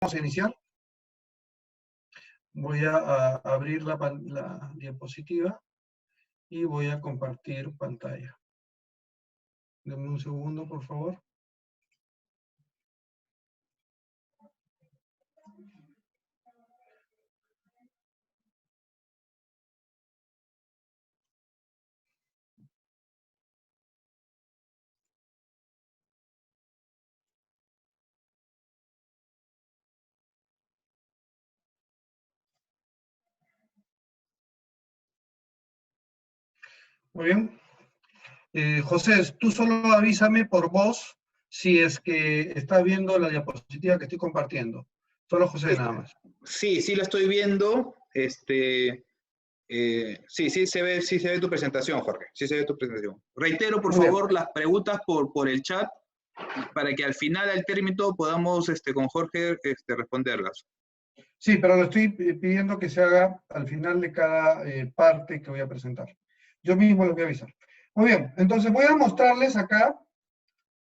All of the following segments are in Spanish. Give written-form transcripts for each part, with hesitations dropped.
Vamos a iniciar. Voy a abrir la diapositiva y voy a compartir pantalla. Denme un segundo, por favor. Muy bien. José, tú solo avísame por voz si es que estás viendo la diapositiva que estoy compartiendo. Solo José, nada más. Sí, sí la estoy viendo. Sí se ve tu presentación, Jorge. Sí se ve tu presentación. Reitero, por favor, las preguntas por el chat para que al final, al término, podamos con Jorge responderlas. Sí, pero lo estoy pidiendo que se haga al final de cada parte que voy a presentar. Yo mismo lo voy a avisar. Muy bien, entonces voy a mostrarles acá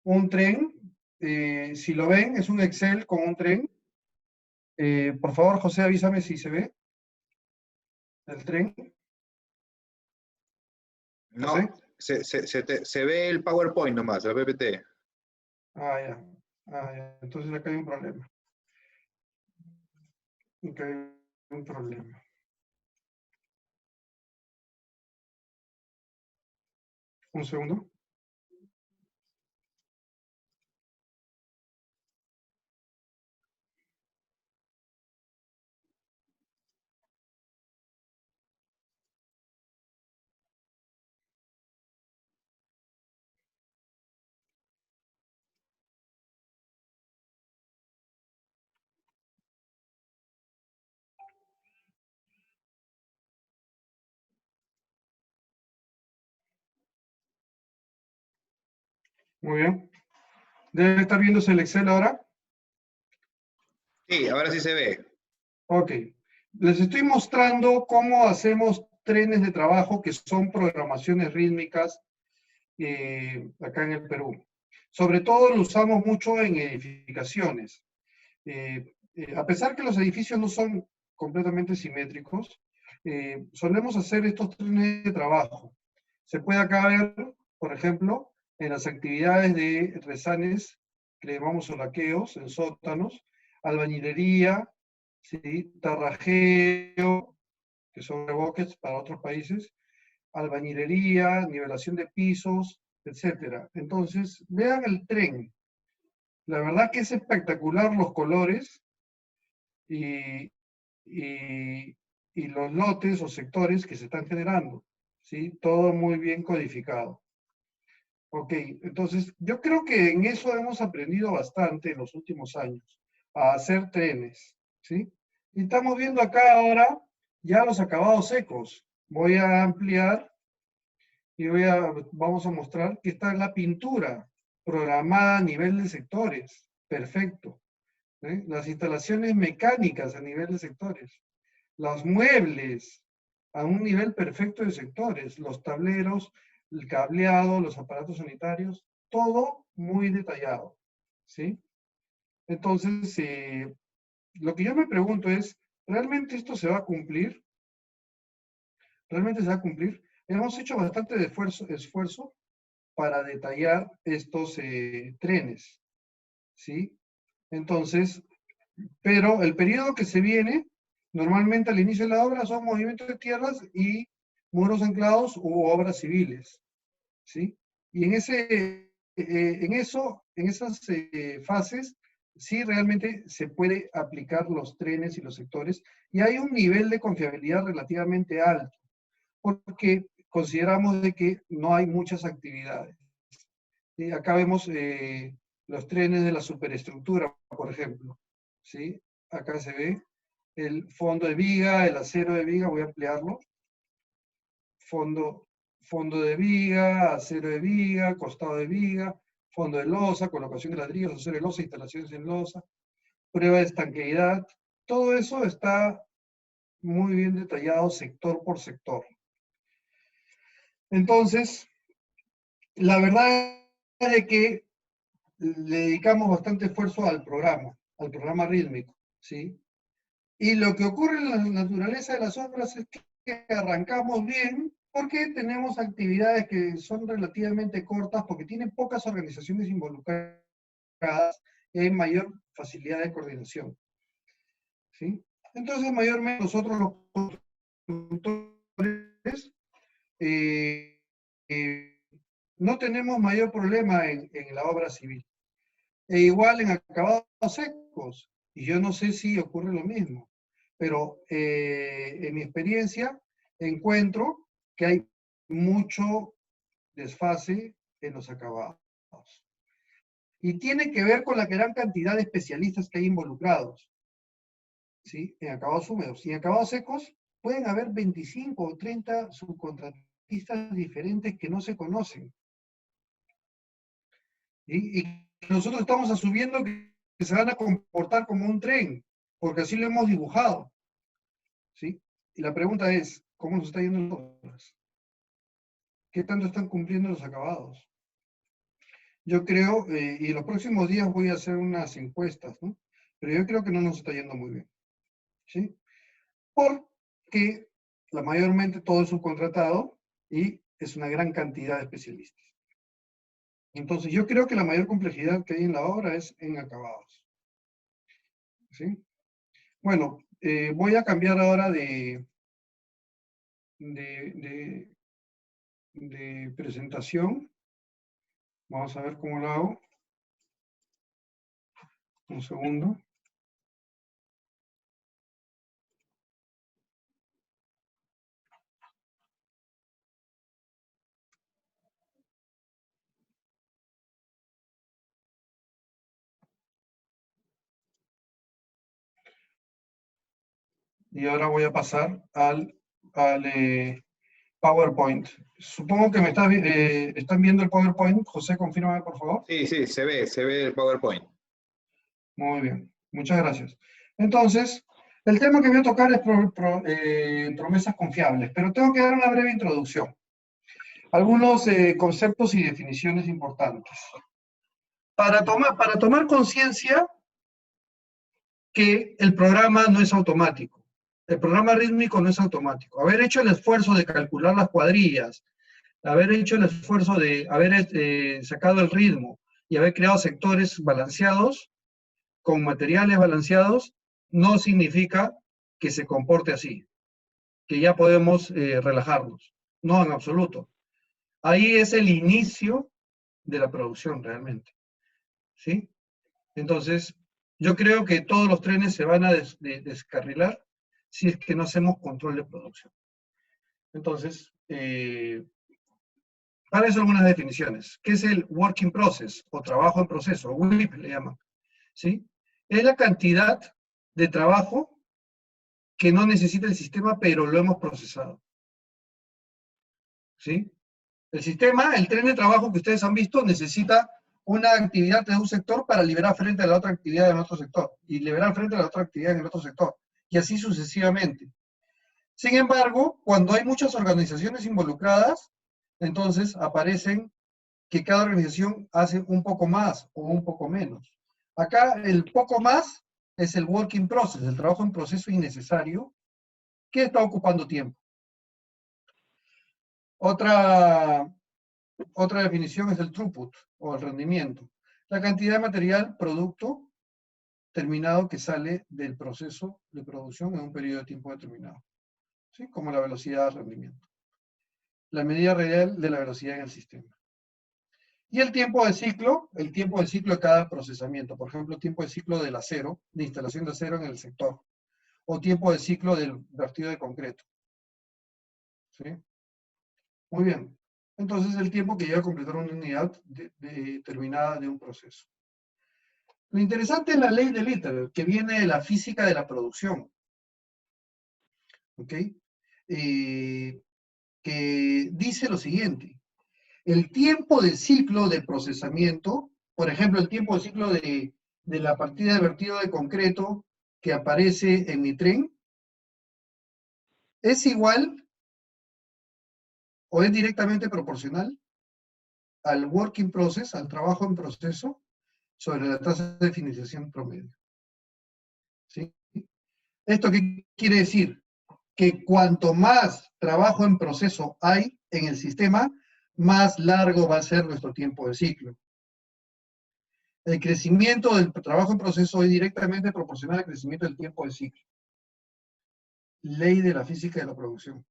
un tren. Si lo ven, es un Excel con un tren. Por favor, José, avísame si se ve el tren. No, se ve el PowerPoint nomás, el PPT. Ya. Ya. Entonces acá hay un problema. Acá hay un problema. Un segundo. Muy bien. ¿Debe estar viéndose el Excel ahora? Sí, ahora sí se ve. Ok. Les estoy mostrando cómo hacemos trenes de trabajo que son programaciones rítmicas acá en el Perú. Sobre todo lo usamos mucho en edificaciones. A pesar que los edificios no son completamente simétricos, solemos hacer estos trenes de trabajo. Se puede acá ver, por ejemplo, en las actividades de rezanes, que le llamamos solaqueos, en sótanos, albañilería, ¿sí? Tarrajeo, que son reboques para otros países, albañilería, nivelación de pisos, etc. Entonces, vean el tren. La verdad que es espectacular los colores y, y los lotes o sectores que se están generando, ¿sí? Todo muy bien codificado. Ok, entonces yo creo que en eso hemos aprendido bastante en los últimos años, a hacer trenes, ¿sí? Y estamos viendo acá ahora ya los acabados secos. Voy a ampliar y vamos a mostrar que está la pintura programada a nivel de sectores. Perfecto. Las instalaciones mecánicas a nivel de sectores. Los muebles a un nivel perfecto de sectores. Los tableros, el cableado, los aparatos sanitarios, todo muy detallado, ¿sí? Entonces, lo que yo me pregunto es, ¿realmente esto se va a cumplir? ¿Realmente se va a cumplir? Hemos hecho bastante de esfuerzo para detallar estos trenes, ¿sí? Entonces, pero el periodo que se viene, normalmente al inicio de la obra son movimientos de tierras y muros anclados u obras civiles, ¿sí? Y en esas fases, sí realmente se puede aplicar los trenes y los sectores, y hay un nivel de confiabilidad relativamente alto, porque consideramos de que no hay muchas actividades. Acá vemos los trenes de la superestructura, por ejemplo, ¿sí? Acá se ve el fondo de viga, el acero de viga, voy a ampliarlo. Fondo de viga, acero de viga, costado de viga, fondo de losa, colocación de ladrillos, acero de losa, instalaciones en losa, prueba de estanqueidad. Todo eso está muy bien detallado sector por sector. Entonces, la verdad es que le dedicamos bastante esfuerzo al programa rítmico. ¿sí? Y lo que ocurre en la naturaleza de las obras es que arrancamos bien porque tenemos actividades que son relativamente cortas, porque tienen pocas organizaciones involucradas y hay mayor facilidad de coordinación, ¿sí? Entonces, mayormente nosotros los constructores no tenemos mayor problema en la obra civil. E igual en acabados secos, y yo no sé si ocurre lo mismo, pero en mi experiencia encuentro que hay mucho desfase en los acabados. Y tiene que ver con la gran cantidad de especialistas que hay involucrados, ¿sí? En acabados húmedos. Y en acabados secos pueden haber 25 o 30 subcontratistas diferentes que no se conocen. Y nosotros estamos asumiendo que se van a comportar como un tren, porque así lo hemos dibujado, ¿sí? Y la pregunta es, ¿cómo nos está yendo en las obras? ¿Qué tanto están cumpliendo los acabados? Yo creo, y en los próximos días voy a hacer unas encuestas, ¿no? Pero yo creo que no nos está yendo muy bien, ¿sí? Porque mayormente todo es subcontratado y es una gran cantidad de especialistas. Entonces yo creo que la mayor complejidad que hay en la obra es en acabados, ¿sí? Bueno, voy a cambiar ahora de presentación. Vamos a ver cómo lo hago. Un segundo. Y ahora voy a pasar al PowerPoint. Supongo que están viendo el PowerPoint. José, confírmame, por favor. Sí, sí, se ve el PowerPoint. Muy bien, muchas gracias. Entonces, el tema que voy a tocar es promesas confiables, pero tengo que dar una breve introducción. Algunos conceptos y definiciones importantes. Para tomar conciencia que el programa no es automático. El programa rítmico no es automático. Haber hecho el esfuerzo de calcular las cuadrillas, haber hecho el esfuerzo de haber sacado el ritmo y haber creado sectores balanceados, con materiales balanceados, no significa que se comporte así, que ya podemos relajarnos. No, en absoluto. Ahí es el inicio de la producción realmente, ¿sí? Entonces, yo creo que todos los trenes se van a descarrilar si es que no hacemos control de producción. Entonces, para eso algunas definiciones. ¿Qué es el work in process o trabajo en proceso? O WIP le llaman, ¿sí? Es la cantidad de trabajo que no necesita el sistema, pero lo hemos procesado, ¿sí? El sistema, el tren de trabajo que ustedes han visto, necesita una actividad de un sector para liberar frente a la otra actividad en otro sector, y liberar frente a la otra actividad en el otro sector, y así sucesivamente. Sin embargo, cuando hay muchas organizaciones involucradas, entonces aparecen que cada organización hace un poco más o un poco menos. Acá el poco más es el work in process, el trabajo en proceso innecesario, que está ocupando tiempo. Otra definición es el throughput, o el rendimiento. La cantidad de material, producto, terminado que sale del proceso de producción en un periodo de tiempo determinado, ¿sí? Como la velocidad de rendimiento. La medida real de la velocidad en el sistema. Y el tiempo de ciclo de cada procesamiento. Por ejemplo, tiempo de ciclo del acero, de instalación de acero en el sector. O tiempo de ciclo del vertido de concreto. ¿Sí? Muy bien. Entonces, el tiempo que lleva a completar una unidad determinada de un proceso. Lo interesante es la ley de Litter, que viene de la física de la producción. ¿Ok? Que dice lo siguiente. El tiempo de ciclo de procesamiento, por ejemplo, el tiempo de ciclo de la partida de vertido de concreto que aparece en mi tren, es igual o es directamente proporcional al work in process, al trabajo en proceso, sobre la tasa de finalización promedio. ¿sí? ¿Esto qué quiere decir? Que cuanto más trabajo en proceso hay en el sistema, más largo va a ser nuestro tiempo de ciclo. El crecimiento del trabajo en proceso es directamente proporcional al crecimiento del tiempo de ciclo. Ley de la física de la producción.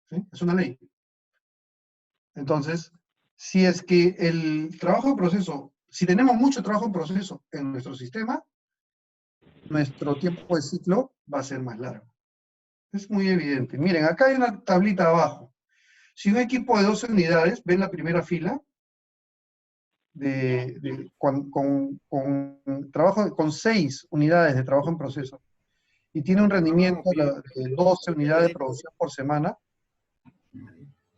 ¿Sí? Es una ley. Entonces, si es que el trabajo en proceso, si tenemos mucho trabajo en proceso en nuestro sistema, nuestro tiempo de ciclo va a ser más largo. Es muy evidente. Miren, acá hay una tablita abajo. Si un equipo de 12 unidades, ven la primera fila, con 6 unidades de trabajo en proceso, y tiene un rendimiento de 12 unidades de producción por semana,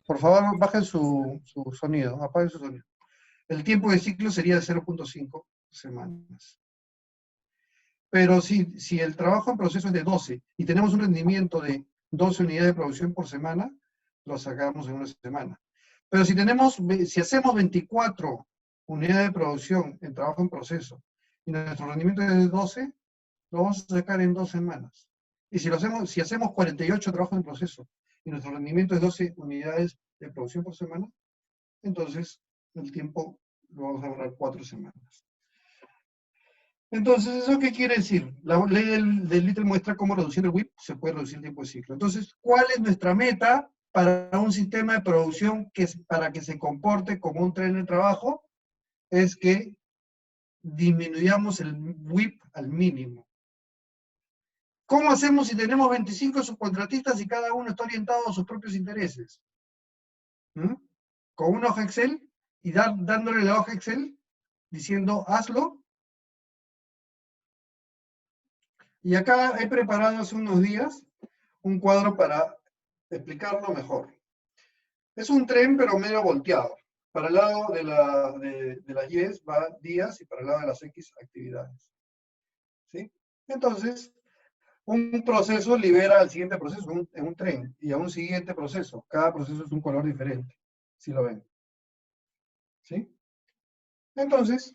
por favor, bajen su sonido, apaguen su sonido. El tiempo de ciclo sería de 0.5 semanas. Pero si el trabajo en proceso es de 12 y tenemos un rendimiento de 12 unidades de producción por semana, lo sacamos en una semana. Pero si hacemos 24 unidades de producción en trabajo en proceso y nuestro rendimiento es de 12, lo vamos a sacar en 2 semanas. Y si hacemos 48 trabajos en proceso y nuestro rendimiento es 12 unidades de producción por semana, entonces el tiempo lo vamos a ahorrar 4 semanas. Entonces, ¿eso qué quiere decir? La ley del Little muestra cómo reduciendo el WIP se puede reducir el tiempo de ciclo. Entonces, ¿cuál es nuestra meta para un sistema de producción para que se comporte como un tren de trabajo? Es que disminuyamos el WIP al mínimo. ¿Cómo hacemos si tenemos 25 subcontratistas y cada uno está orientado a sus propios intereses? ¿Mm? Con una hoja Excel y dándole la hoja Excel diciendo hazlo. Y acá he preparado hace unos días un cuadro para explicarlo mejor. Es un tren, pero medio volteado. Para el lado de las Y va días y para el lado de las X actividades. ¿Sí? Entonces, un proceso libera al siguiente proceso en un tren y a un siguiente proceso. Cada proceso es un color diferente, si lo ven. ¿Sí? Entonces,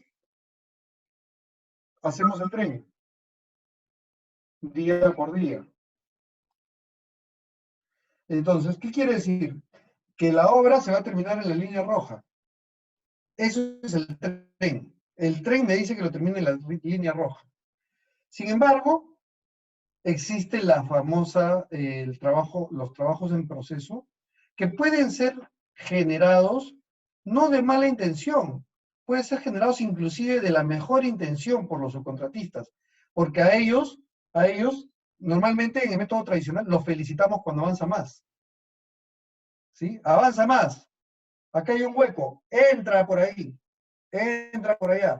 hacemos el tren día por día. Entonces, ¿qué quiere decir? Que la obra se va a terminar en la línea roja. Eso es el tren. El tren me dice que lo termina en la línea roja. Sin embargo, existe la famosa, los trabajos en proceso, que pueden ser generados no de mala intención, pueden ser generados inclusive de la mejor intención por los subcontratistas, porque a ellos, normalmente en el método tradicional, los felicitamos cuando avanza más. ¿Sí? Avanza más. Acá hay un hueco, entra por ahí, entra por allá.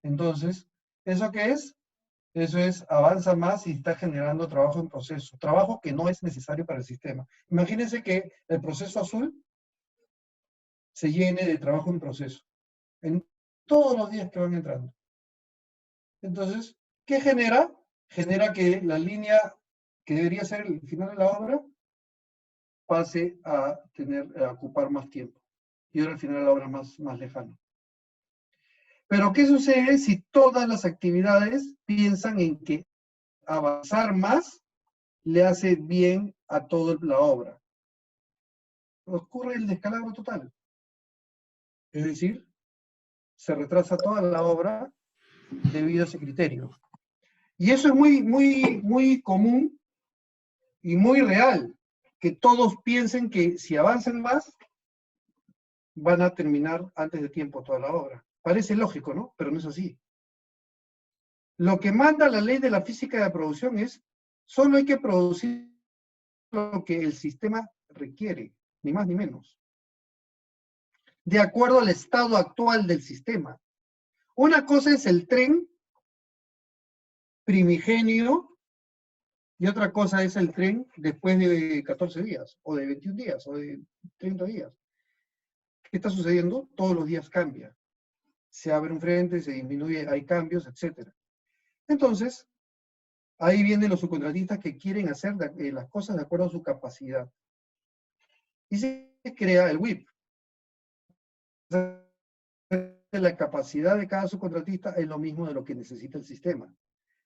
Entonces, ¿eso qué es? Eso es, avanza más y está generando trabajo en proceso. Trabajo que no es necesario para el sistema. Imagínense que el proceso azul se llene de trabajo en proceso. En todos los días que van entrando. Entonces, ¿qué genera? Genera que la línea que debería ser el final de la obra pase a ocupar más tiempo. Y ahora el final de la obra es más lejano. Pero, ¿qué sucede si todas las actividades piensan en que avanzar más le hace bien a toda la obra? Ocurre el descalabro total. Es decir, se retrasa toda la obra debido a ese criterio. Y eso es muy común y muy real, que todos piensen que si avanzan más, van a terminar antes de tiempo toda la obra. Parece lógico, ¿no? Pero no es así. Lo que manda la ley de la física de la producción es, solo hay que producir lo que el sistema requiere, ni más ni menos, de acuerdo al estado actual del sistema. Una cosa es el tren primigenio y otra cosa es el tren después de 14 días, o de 21 días, o de 30 días. ¿Qué está sucediendo? Todos los días cambia. Se abre un frente, se disminuye, hay cambios, etc. Entonces, ahí vienen los subcontratistas que quieren hacer las cosas de acuerdo a su capacidad. Y se crea el WIP. La capacidad de cada subcontratista es lo mismo de lo que necesita el sistema.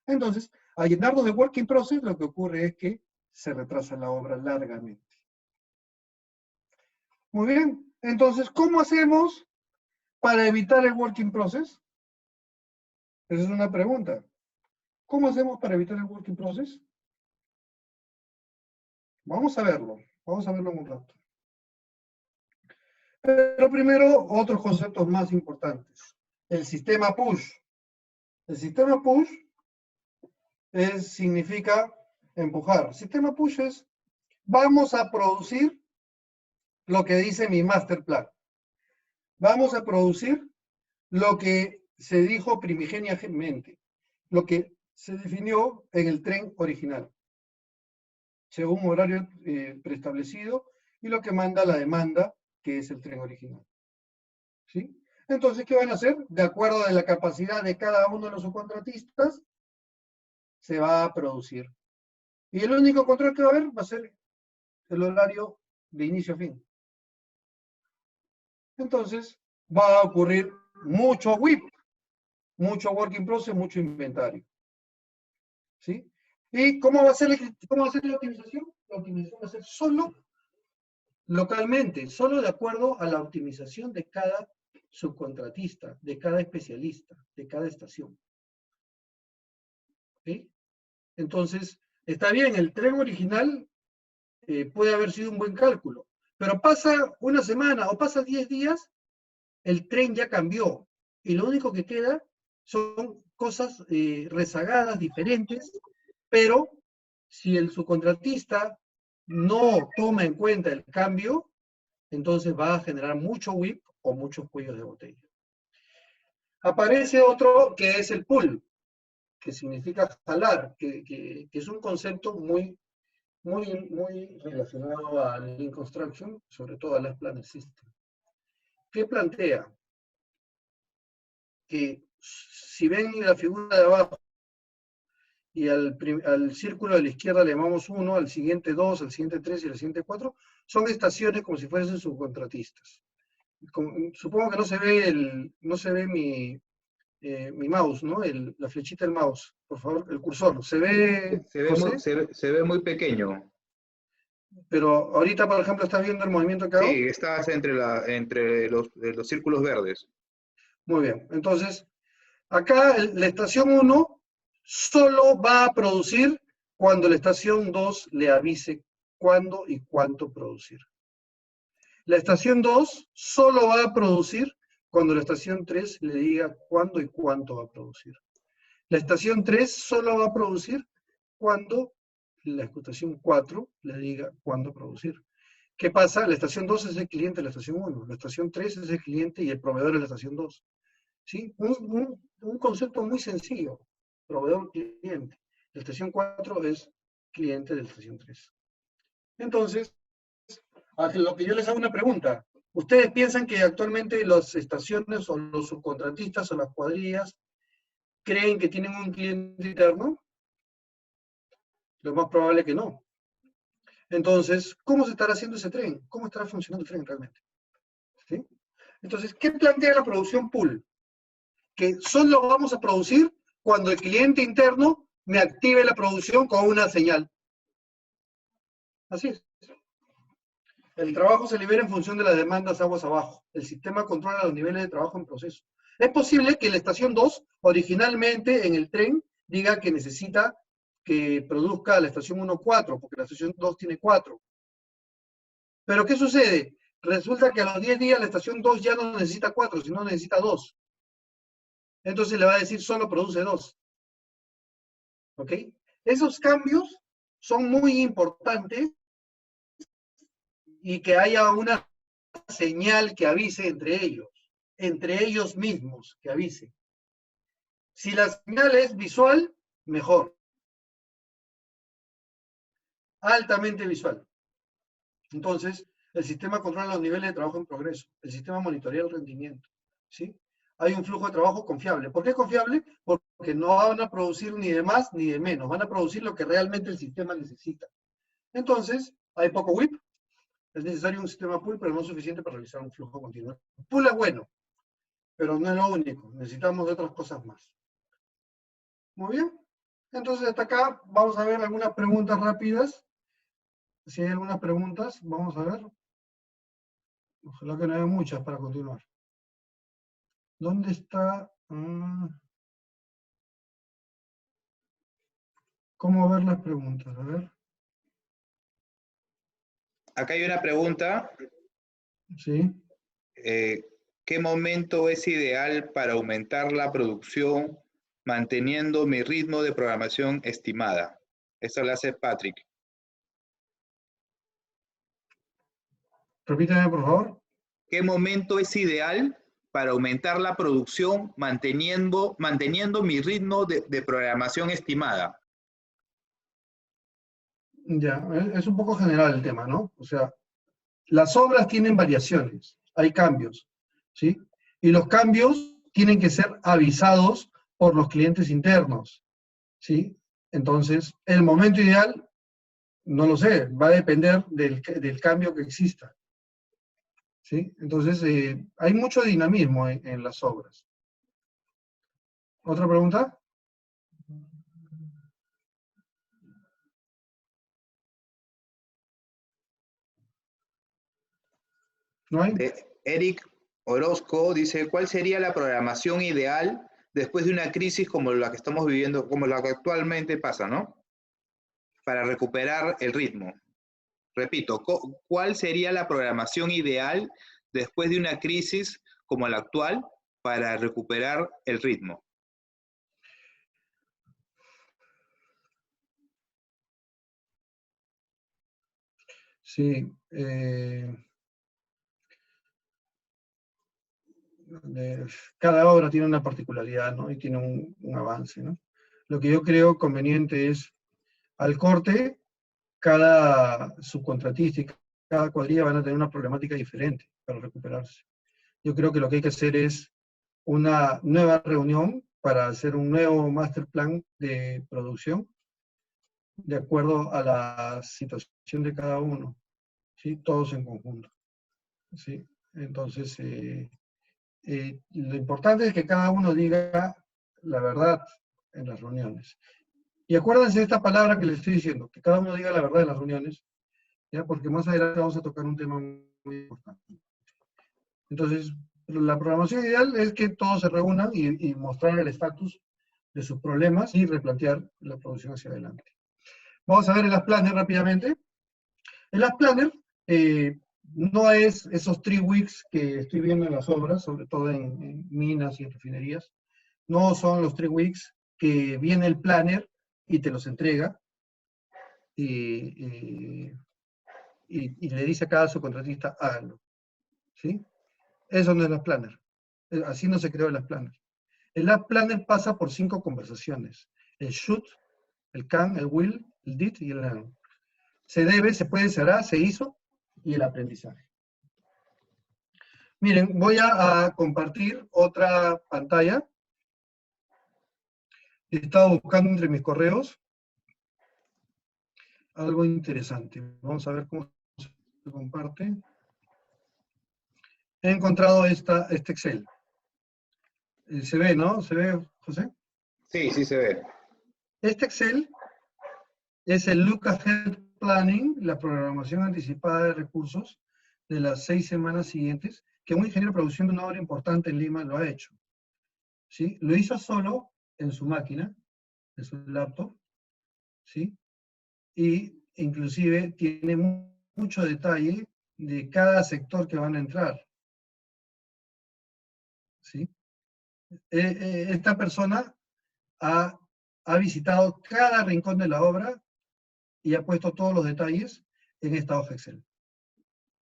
Entonces, al llenarlo de work in process, lo que ocurre es que se retrasa la obra largamente. Muy bien, entonces, ¿cómo hacemos para evitar el work in process? Esa es una pregunta. ¿Cómo hacemos para evitar el work in process? Vamos a verlo en un rato. Pero primero, otros conceptos más importantes. El sistema push. El sistema push significa empujar. El sistema push es, vamos a producir lo que dice mi master plan. Vamos a producir lo que se dijo primigeniamente, lo que se definió en el tren original, según un horario preestablecido y lo que manda la demanda, que es el tren original. ¿Sí? Entonces, ¿qué van a hacer? De acuerdo a la capacidad de cada uno de los subcontratistas, se va a producir. Y el único control que va a haber va a ser el horario de inicio a fin. Entonces, va a ocurrir mucho WIP, mucho work in process, mucho inventario. ¿Sí? ¿Y cómo va a ser la optimización? La optimización va a ser solo localmente, solo de acuerdo a la optimización de cada subcontratista, de cada especialista, de cada estación. ¿Sí? Entonces, está bien, el tren original puede haber sido un buen cálculo, pero pasa una semana o pasa 10 días, el tren ya cambió, y lo único que queda son cosas rezagadas, diferentes, pero si el subcontratista no toma en cuenta el cambio, entonces va a generar mucho WIP o muchos cuellos de botella. Aparece otro que es el pull, que significa jalar, que es un concepto muy relacionado a Lean Construction, sobre todo a las Planner System. ¿Qué plantea? Que si ven la figura de abajo y al círculo de la izquierda le llamamos 1, al siguiente 2, al siguiente 3 y al siguiente 4, son estaciones como si fuesen subcontratistas. Supongo que no se ve mi mouse, ¿no? La flechita del mouse, por favor, el cursor. ¿Se ve, José? Se ve muy pequeño. Pero ahorita, por ejemplo, ¿estás viendo el movimiento que hago? Sí, estás entre los círculos verdes. Muy bien, entonces, acá la estación 1 solo va a producir cuando la estación 2 le avise cuándo y cuánto producir. La estación 2 solo va a producir cuando la estación 3 le diga cuándo y cuánto va a producir. La estación 3 solo va a producir cuando la estación 4 le diga cuándo producir. ¿Qué pasa? La estación 2 es el cliente de la estación 1, la estación 3 es el cliente y el proveedor es la estación 2. ¿Sí? Un concepto muy sencillo, proveedor-cliente. La estación 4 es cliente de la estación 3. Entonces, a lo que yo les hago una pregunta. ¿Ustedes piensan que actualmente las estaciones o los subcontratistas o las cuadrillas creen que tienen un cliente interno? Lo más probable que no. Entonces, ¿cómo se estará haciendo ese tren? ¿Cómo estará funcionando el tren realmente? ¿Sí? Entonces, ¿qué plantea la producción pool? Que solo vamos a producir cuando el cliente interno me active la producción con una señal. Así es. El trabajo se libera en función de las demandas aguas abajo. El sistema controla los niveles de trabajo en proceso. Es posible que la estación 2, originalmente en el tren, diga que necesita que produzca la estación 1 4, porque la estación 2 tiene 4. Pero ¿qué sucede? Resulta que a los 10 días la estación 2 ya no necesita 4, sino necesita 2. Entonces le va a decir solo produce 2. ¿Ok? Esos cambios son muy importantes y que haya una señal que avise entre ellos mismos, que avise. Si la señal es visual, mejor. Altamente visual. Entonces, el sistema controla los niveles de trabajo en progreso. El sistema monitorea el rendimiento. ¿Sí? Hay un flujo de trabajo confiable. ¿Por qué confiable? Porque no van a producir ni de más ni de menos. Van a producir lo que realmente el sistema necesita. Entonces, hay poco WIP. Es necesario un sistema pool, pero no suficiente para realizar un flujo continuo. Pool es bueno, pero no es lo único. Necesitamos de otras cosas más. Muy bien. Entonces, hasta acá vamos a ver algunas preguntas rápidas. Si hay algunas preguntas, vamos a ver. Ojalá que no haya muchas para continuar. ¿Dónde está? ¿Cómo ver las preguntas? A ver. Acá hay una pregunta. Sí. ¿Qué momento es ideal para aumentar la producción manteniendo mi ritmo de programación estimada? Esta la hace Patrick. Repítame, por favor. ¿Qué momento es ideal para aumentar la producción manteniendo mi ritmo de programación estimada? Ya, es un poco general el tema, ¿no? O sea, las obras tienen variaciones, hay cambios, ¿sí? Y los cambios tienen que ser avisados por los clientes internos, ¿sí? Entonces, el momento ideal, no lo sé, va a depender del cambio que exista, ¿sí? Entonces, hay mucho dinamismo en las obras. ¿Otra pregunta? ¿No hay? Eric Orozco dice, ¿cuál sería la programación ideal después de una crisis como la que estamos viviendo, como la que actualmente pasa, ¿no? Para recuperar el ritmo. Repito, ¿cuál sería la programación ideal después de una crisis como la actual para recuperar el ritmo? Sí. Cada obra tiene una particularidad, ¿no? Y tiene un avance, ¿no? Lo que yo creo conveniente es, al corte, cada subcontratista y cada cuadrilla van a tener una problemática diferente para recuperarse. Yo creo que lo que hay que hacer es una nueva reunión para hacer un nuevo master plan de producción de acuerdo a la situación de cada uno, ¿sí? Todos en conjunto, ¿sí? Entonces, lo importante es que cada uno diga la verdad en las reuniones. Y acuérdense de esta palabra que les estoy diciendo, que cada uno diga la verdad en las reuniones, ¿ya? Porque más adelante vamos a tocar un tema muy importante. Entonces, la programación ideal es que todos se reúnan y mostrar el estatus de sus problemas y replantear la producción hacia adelante. Vamos a ver el Last Planner rápidamente. El Last Planner no es esos 3 weeks que estoy viendo en las obras, sobre todo en minas y en refinerías. No son los 3 weeks que viene el planner y te los entrega y le dice a cada subcontratista, háganlo. ¿Sí? Eso no es Last Planner. Así no se creó el Last Planner. El Last Planner pasa por 5 conversaciones. El should, el can, el will, el did y el learn. Se debe, se puede, se hará, se hizo y el aprendizaje. Miren, voy a compartir otra pantalla. He estado buscando entre mis correos algo interesante. Vamos a ver cómo se comparte. He encontrado este Excel. Se ve, ¿no? ¿Se ve, José? Sí, sí se ve. Este Excel es el Look Ahead Planning, la programación anticipada de recursos de las 6 semanas siguientes, que un ingeniero de producción de una obra importante en Lima lo ha hecho. ¿Sí? Lo hizo solo en su máquina, en su laptop, ¿sí? Y inclusive tiene mucho detalle de cada sector que van a entrar, ¿sí? Esta persona ha visitado cada rincón de la obra y ha puesto todos los detalles en esta hoja Excel,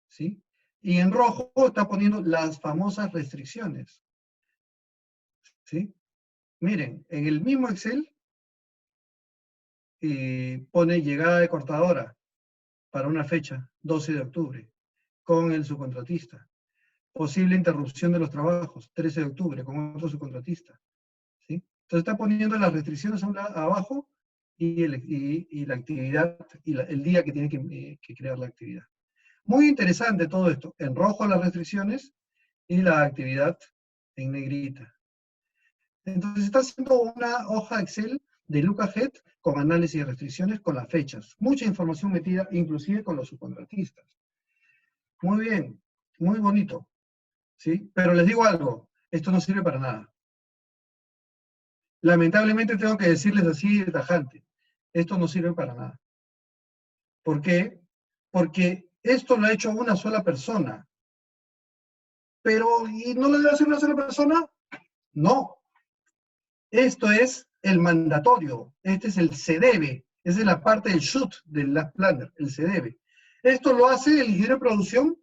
¿sí? Y en rojo está poniendo las famosas restricciones, ¿sí? Miren, en el mismo Excel pone llegada de cortadora para una fecha, 12 de octubre, con el subcontratista. Posible interrupción de los trabajos, 13 de octubre, con otro subcontratista, ¿sí? Entonces está poniendo las restricciones abajo y la actividad, y el día que tiene que crear la actividad. Muy interesante todo esto. En rojo las restricciones y la actividad en negrita. Entonces está haciendo una hoja Excel de look ahead con análisis de restricciones con las fechas. Mucha información metida, inclusive con los subcontratistas. Muy bien, muy bonito, ¿sí? Pero les digo algo, esto no sirve para nada. Lamentablemente tengo que decirles así de tajante, esto no sirve para nada. ¿Por qué? Porque esto lo ha hecho una sola persona. Pero, ¿y no lo debe hacer una sola persona? No. Esto es el mandatorio, este es el se debe, esa es la parte del should del last planner, el se debe. Esto lo hace el ingeniero de producción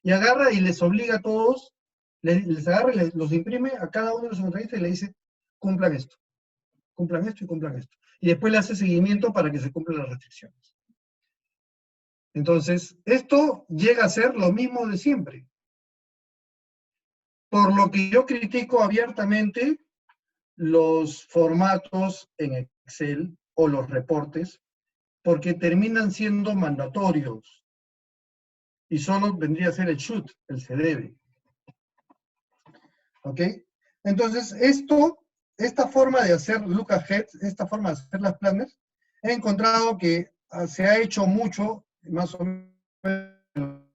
y agarra y les obliga a todos, les agarra y los imprime a cada uno de los subcontratistas y le dice, cumplan esto y cumplan esto. Y después le hace seguimiento para que se cumplan las restricciones. Entonces, esto llega a ser lo mismo de siempre. Por lo que yo critico abiertamente los formatos en Excel o los reportes, porque terminan siendo mandatorios. Y solo vendría a ser el should, el se debe. ¿Ok? Entonces, esta forma de hacer look ahead, esta forma de hacer las planners, he encontrado que se ha hecho mucho, más o menos en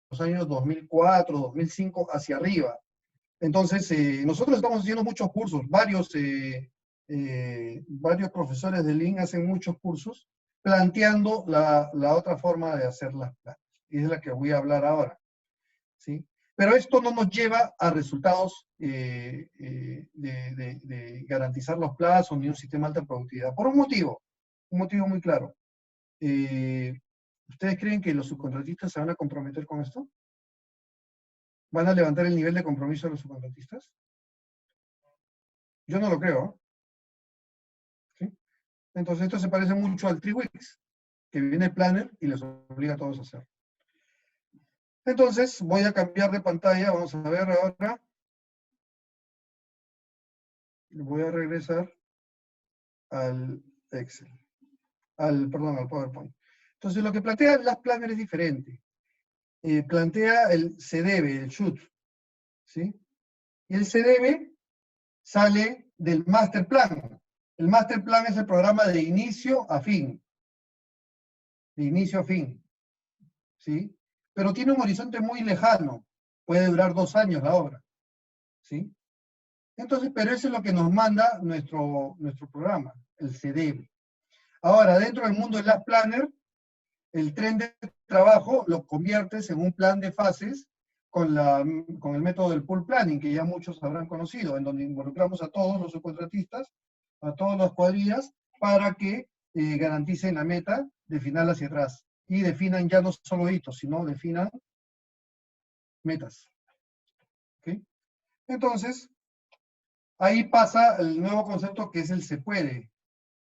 los años 2004, 2005, hacia arriba. Entonces, nosotros estamos haciendo muchos cursos, varios profesores de Lean hacen muchos cursos, planteando la otra forma de hacer las planners, y es la que voy a hablar ahora, ¿sí? Pero esto no nos lleva a resultados de garantizar los plazos ni un sistema de alta productividad, por un motivo muy claro. ¿Ustedes creen que los subcontratistas se van a comprometer con esto? ¿Van a levantar el nivel de compromiso de los subcontratistas? Yo no lo creo. ¿Sí? Entonces esto se parece mucho al 3 weeks, que viene el planner y les obliga a todos a hacer. Entonces voy a cambiar de pantalla, vamos a ver ahora. Voy a regresar al Excel, perdón, al PowerPoint. Entonces lo que plantea las planners es diferente. Plantea el se debe, el should, ¿sí? Y el se debe sale del master plan. El master plan es el programa de inicio a fin. De inicio a fin. ¿Sí? Pero tiene un horizonte muy lejano. Puede durar 2 años la obra. ¿Sí? Entonces, pero eso es lo que nos manda nuestro programa, el se debe. Ahora, dentro del mundo de las planner, el tren de trabajo lo conviertes en un plan de fases con el método del pool planning, que ya muchos habrán conocido, en donde involucramos a todos los subcontratistas, a todas las cuadrillas, para que garanticen la meta de final hacia atrás. Y definan ya no solo hitos, sino definan metas. ¿Okay? Entonces, ahí pasa el nuevo concepto que es el se puede,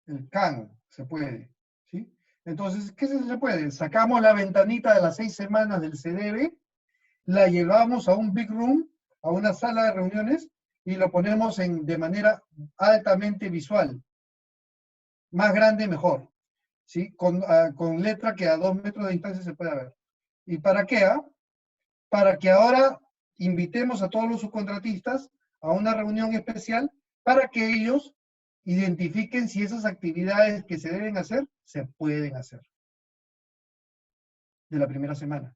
el can, se puede. ¿Sí? Entonces, ¿qué se puede? Sacamos la ventanita de las 6 semanas del se debe, la llevamos a un big room, a una sala de reuniones, y lo ponemos de manera altamente visual. Más grande, mejor. ¿Sí? Con letra que a 2 metros de distancia se pueda ver. ¿Y para qué? Para que ahora invitemos a todos los subcontratistas a una reunión especial para que ellos identifiquen si esas actividades que se deben hacer, se pueden hacer. De la primera semana.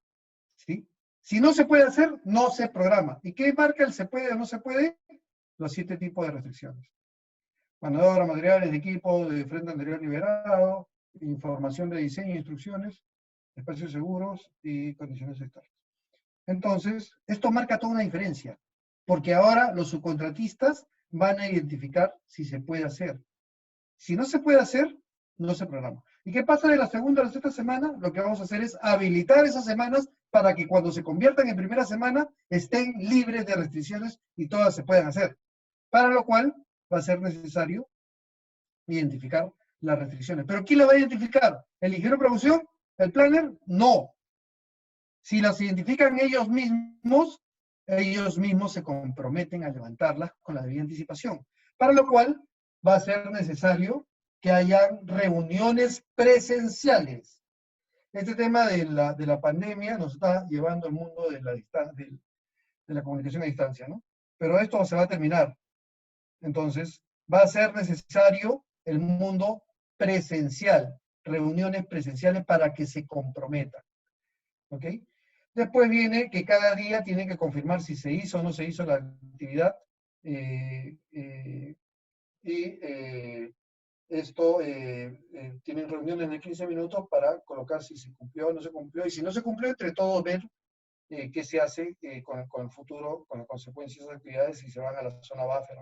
¿Sí? Si no se puede hacer, no se programa. ¿Y qué marca el se puede o no se puede? Los 7 tipos de restricciones. Mano de obra, materiales, de equipo, de frente anterior liberado, información de diseño e instrucciones, espacios seguros y condiciones externas. Entonces, esto marca toda una diferencia, porque ahora los subcontratistas van a identificar si se puede hacer. Si no se puede hacer, no se programa. ¿Y qué pasa de la segunda a la sexta semana? Lo que vamos a hacer es habilitar esas semanas para que cuando se conviertan en primera semana estén libres de restricciones y todas se puedan hacer. Para lo cual va a ser necesario identificar las restricciones. ¿Pero quién las va a identificar? ¿El ingeniero de producción? ¿El planner? No. Si las identifican ellos mismos se comprometen a levantarlas con la debida anticipación. Para lo cual va a ser necesario que haya reuniones presenciales. Este tema de la pandemia nos está llevando al mundo de la comunicación a distancia, ¿no? Pero esto se va a terminar. Entonces, va a ser necesario el mundo presencial, reuniones presenciales para que se comprometan. ¿Ok? Después viene que cada día tienen que confirmar si se hizo o no se hizo la actividad. Tienen reuniones de 15 minutos para colocar si se cumplió o no se cumplió. Y si no se cumplió, entre todos ver qué se hace con el futuro, con las consecuencias de esas actividades, si se van a la zona buffer.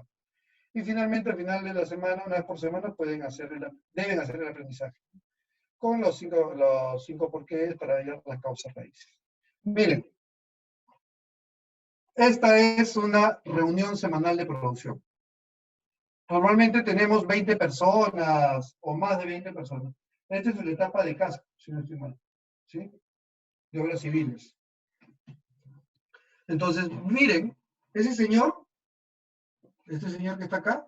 Y finalmente, al final de la semana, una vez por semana, deben hacer el aprendizaje con los cinco porqués para hallar las causas raíces. Miren, esta es una reunión semanal de producción. Normalmente tenemos 20 personas o más de 20 personas. Esta es la etapa de casa, si no estoy mal, ¿sí? De obras civiles. Entonces, miren, este señor que está acá,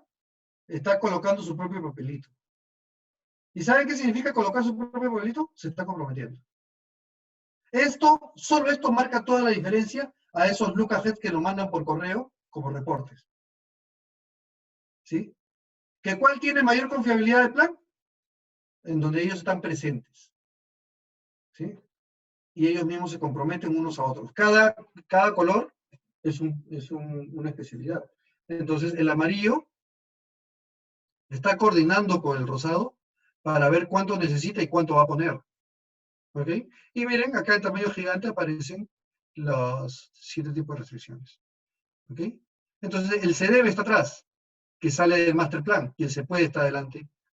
está colocando su propio papelito. ¿Y saben qué significa colocar su propio papelito? Se está comprometiendo. Solo esto marca toda la diferencia a esos Lucas que nos mandan por correo como reportes. ¿Sí? ¿Que cuál tiene mayor confiabilidad del plan? En donde ellos están presentes. ¿Sí? Y ellos mismos se comprometen unos a otros. Cada color es una especialidad. Entonces, el amarillo está coordinando con el rosado para ver cuánto necesita y cuánto va a poner. ¿Ok? Y miren, acá en tamaño gigante aparecen los 7 tipos de restricciones. ¿Ok? Entonces, el se debe está atrás, que sale del master plan, y el se puede está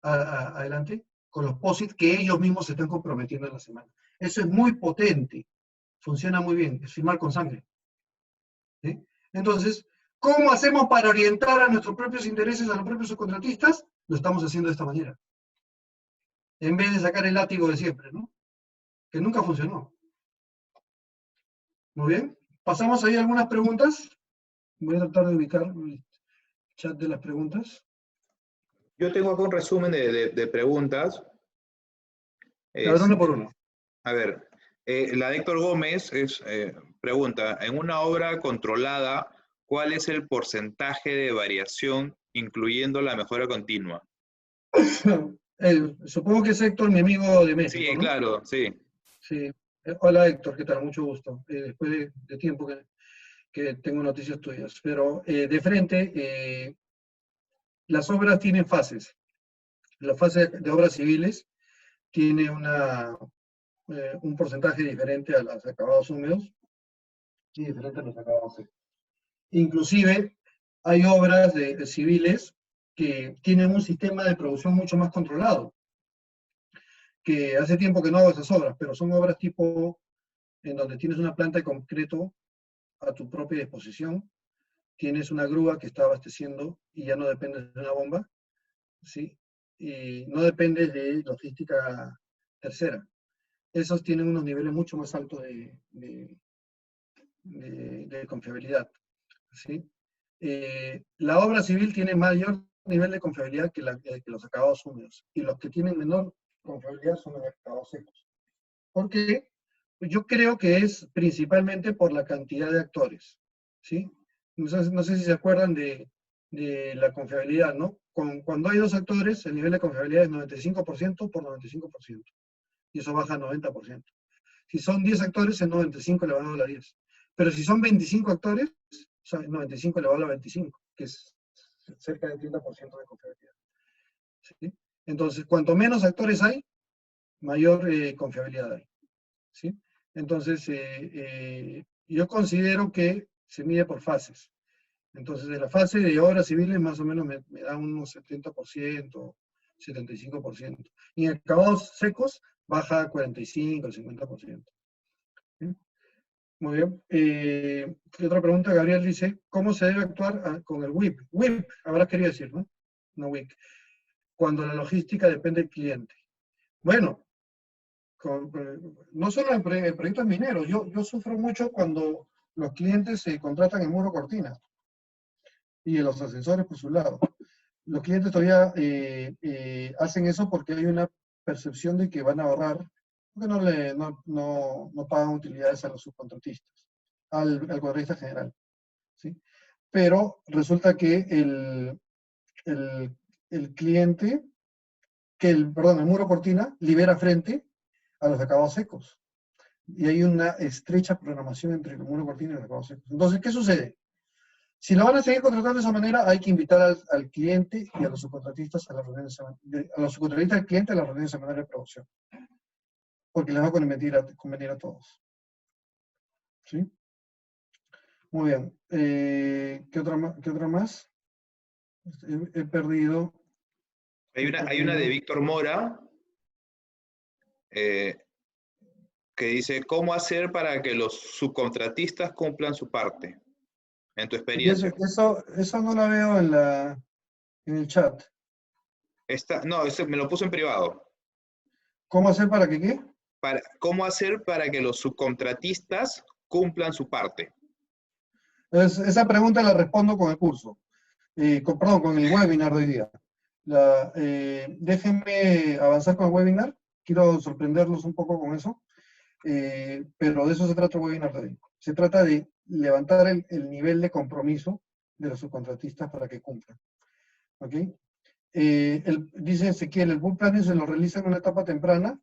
adelante con los POSIT que ellos mismos se están comprometiendo en la semana. Eso es muy potente, funciona muy bien, es firmar con sangre. ¿Sí? Entonces, ¿cómo hacemos para orientar a nuestros propios intereses, a los propios subcontratistas? Lo estamos haciendo de esta manera. En vez de sacar el látigo de siempre, ¿no? Que nunca funcionó. Muy bien. Pasamos ahí algunas preguntas. Voy a tratar de ubicar el chat de las preguntas. Yo tengo acá un resumen de preguntas. A ver, uno por uno. A ver, la de Héctor Gómez pregunta, en una obra controlada, ¿cuál es el porcentaje de variación incluyendo la mejora continua? Supongo que es Héctor, mi amigo de México, Sí, ¿no? claro, sí. Sí. Hola Héctor, ¿qué tal? Mucho gusto. Después de tiempo que tengo noticias tuyas. Pero de frente, las obras tienen fases. La fase de obras civiles tiene un porcentaje diferente a los acabados húmedos y diferente a los acabados secos. Inclusive hay obras de civiles que tienen un sistema de producción mucho más controlado, que hace tiempo que no hago esas obras, pero son obras tipo en donde tienes una planta de concreto a tu propia disposición, tienes una grúa que está abasteciendo y ya no dependes de una bomba, ¿sí? Y no dependes de logística tercera. Esos tienen unos niveles mucho más altos de confiabilidad, ¿sí? La obra civil tiene mayor nivel de confiabilidad que los acabados húmedos, y los que tienen menor confiabilidad son los acabados secos. ¿Por qué? Pues yo creo que es principalmente por la cantidad de actores, ¿sí? No sé si se acuerdan de la confiabilidad, ¿no? Cuando hay dos actores, el nivel de confiabilidad es 95% por 95%, y eso baja a 90%. Si son 10 actores, el 95 elevado a la 10. Pero si son 25 actores, o sea, 95 elevado a la 25, que es cerca del 30% de confiabilidad. ¿Sí? Entonces, cuanto menos actores hay, mayor confiabilidad hay. ¿Sí? Entonces, yo considero que se mide por fases. Entonces, de la fase de obras civiles, más o menos me da unos 70%, 75%. Y en acabados secos, baja a 45, 50%. ¿Sí? Muy bien. Otra pregunta, Gabriel dice, ¿cómo se debe actuar con el WIP? WIP, habrás querido decir, ¿no? No WIP. Cuando la logística depende del cliente. Bueno, no solo en proyectos mineros, yo sufro mucho cuando los clientes se contratan en muro cortina y en los ascensores por su lado. Los clientes todavía hacen eso porque hay una percepción de que van a ahorrar, porque no pagan utilidades a los subcontratistas, al contratista general. ¿Sí? Pero resulta que el cliente que el muro cortina libera frente a los acabados secos. Y hay una estrecha programación entre el muro cortina y los acabados secos. Entonces, ¿qué sucede? Si lo van a seguir contratando de esa manera, hay que invitar al cliente y a los subcontratistas a las reuniones a los subcontratistas al cliente a las reuniones semanales de producción. Porque les va a convenir a todos. ¿Sí? Muy bien. ¿Qué otra más? He perdido. Hay una de Víctor Mora que dice, ¿cómo hacer para que los subcontratistas cumplan su parte? En tu experiencia. Eso no la veo en el chat. No, me lo puso en privado. ¿Cómo hacer para que qué? ¿Cómo hacer para que los subcontratistas cumplan su parte? Esa pregunta la respondo con el curso. Perdón, con el webinar de hoy día. Déjenme avanzar con el webinar. Quiero sorprenderlos un poco con eso. Pero de eso se trata el webinar de hoy. Se trata de levantar el nivel de compromiso de los subcontratistas para que cumplan. ¿Ok? Dice Ezequiel, el pool planning se lo realiza en una etapa temprana.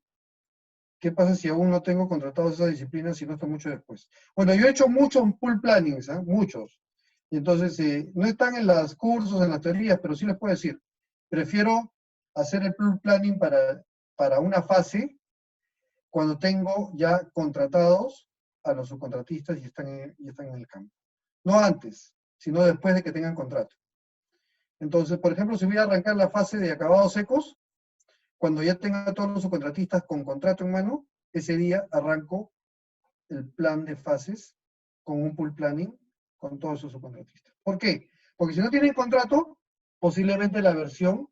¿Qué pasa si aún no tengo contratados esas disciplinas y no está mucho después? Bueno, yo he hecho muchos pool plannings, muchos. Y entonces, no están en los cursos, en las teorías, pero sí les puedo decir, prefiero hacer el pool planning para una fase cuando tengo ya contratados a los subcontratistas y están en el campo. No antes, sino después de que tengan contrato. Entonces, por ejemplo, si voy a arrancar la fase de acabados secos, cuando ya tenga todos los subcontratistas con contrato en mano, ese día arranco el plan de fases con un pool planning con todos esos subcontratistas. ¿Por qué? Porque si no tienen contrato, posiblemente la versión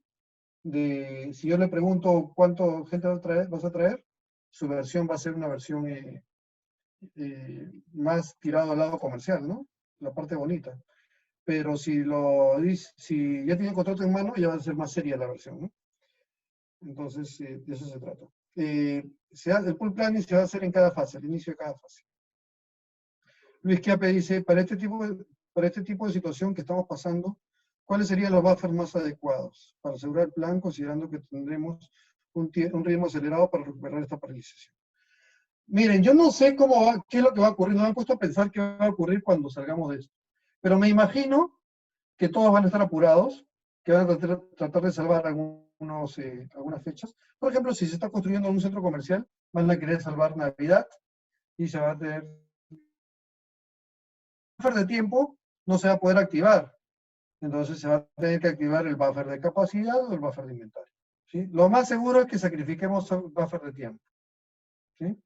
si yo le pregunto cuánto gente vas a traer, su versión va a ser una versión más tirado al lado comercial, ¿no? La parte bonita. Pero si ya tiene contrato en mano, ya va a ser más seria la versión, ¿no? Entonces, de eso se trata. El pool planning se va a hacer en cada fase, al inicio de cada fase. Luis Quiape dice, para este tipo de situación que estamos pasando, ¿cuáles serían los buffers más adecuados para asegurar el plan, considerando que tendremos un ritmo acelerado para recuperar esta paralización? Miren, yo no sé qué es lo que va a ocurrir, no me han puesto a pensar qué va a ocurrir cuando salgamos de esto, pero me imagino que todos van a estar apurados, que van a tratar de salvar algunas fechas. Por ejemplo, si se está construyendo un centro comercial, van a querer salvar Navidad y se va a tener buffer de tiempo, no se va a poder activar. Entonces se va a tener que activar el buffer de capacidad o el buffer de inventario. ¿Sí? Lo más seguro es que sacrifiquemos el buffer de tiempo. ¿Sí?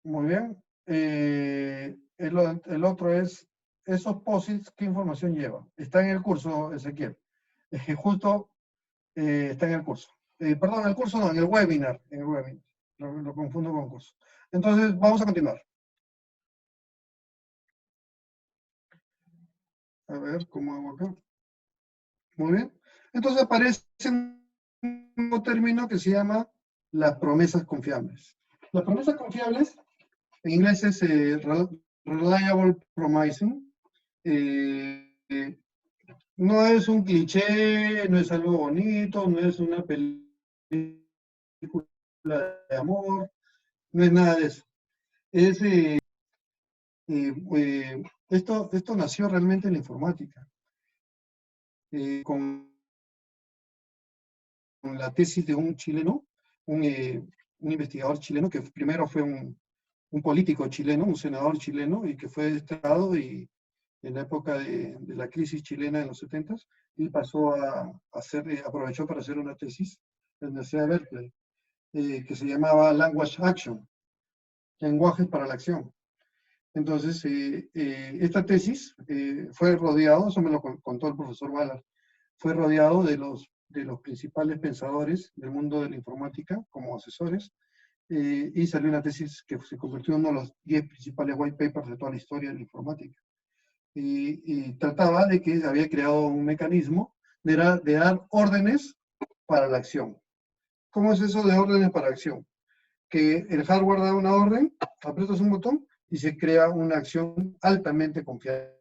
Muy bien. El otro es, esos posits, ¿qué información lleva? Está en el curso, Ezequiel. Justo está en el curso. Perdón, en el curso no, en el webinar. Lo confundo con el curso. Entonces, vamos a continuar. A ver, ¿cómo hago acá? Muy bien. Entonces aparece un nuevo término que se llama las promesas confiables. Las promesas confiables, en inglés es reliable promising. No es un cliché, no es algo bonito, no es una película de amor, no es nada de eso. Esto nació realmente en la informática, con la tesis de un chileno, un investigador chileno, que primero fue un político chileno, un senador chileno, y que fue desterrado y en la época de la crisis chilena de los 70s, y aprovechó para hacer una tesis en la Universidad de Berkeley, que se llamaba Language Action, lenguajes para la acción. Entonces, esta tesis fue rodeado, eso me lo contó el profesor Ballard, fue rodeado de los principales pensadores del mundo de la informática como asesores, y salió una tesis que se convirtió en uno de los 10 principales white papers de toda la historia de la informática. Y trataba de que había creado un mecanismo de dar órdenes para la acción. ¿Cómo es eso de órdenes para acción? Que el hardware da una orden, aprietas un botón y se crea una acción altamente confiable.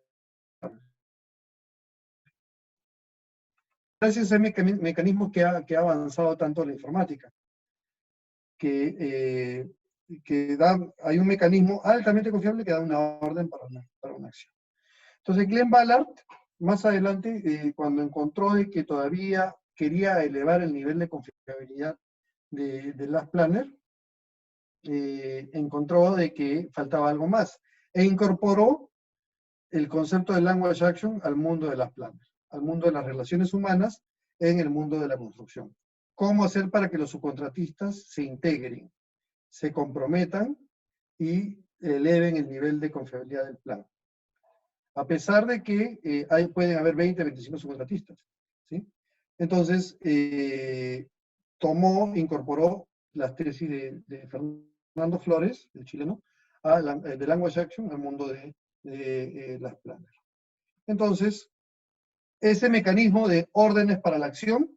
gracias a ese mecanismo que ha avanzado tanto la informática, hay un mecanismo altamente confiable que da una orden para una acción. Entonces Glenn Ballard, más adelante, cuando encontró de que todavía quería elevar el nivel de confiabilidad de Last Planner, encontró de que faltaba algo más, e incorporó el concepto de Language Action al mundo de Last Planner, al mundo de las relaciones humanas en el mundo de la construcción. ¿Cómo hacer para que los subcontratistas se integren, se comprometan y eleven el nivel de confiabilidad del plan? A pesar de que pueden haber 20, 25 subcontratistas, ¿sí? Entonces, incorporó las tesis de Fernando Flores, el chileno, de Language Action al mundo de las planas. Entonces, ese mecanismo de órdenes para la acción,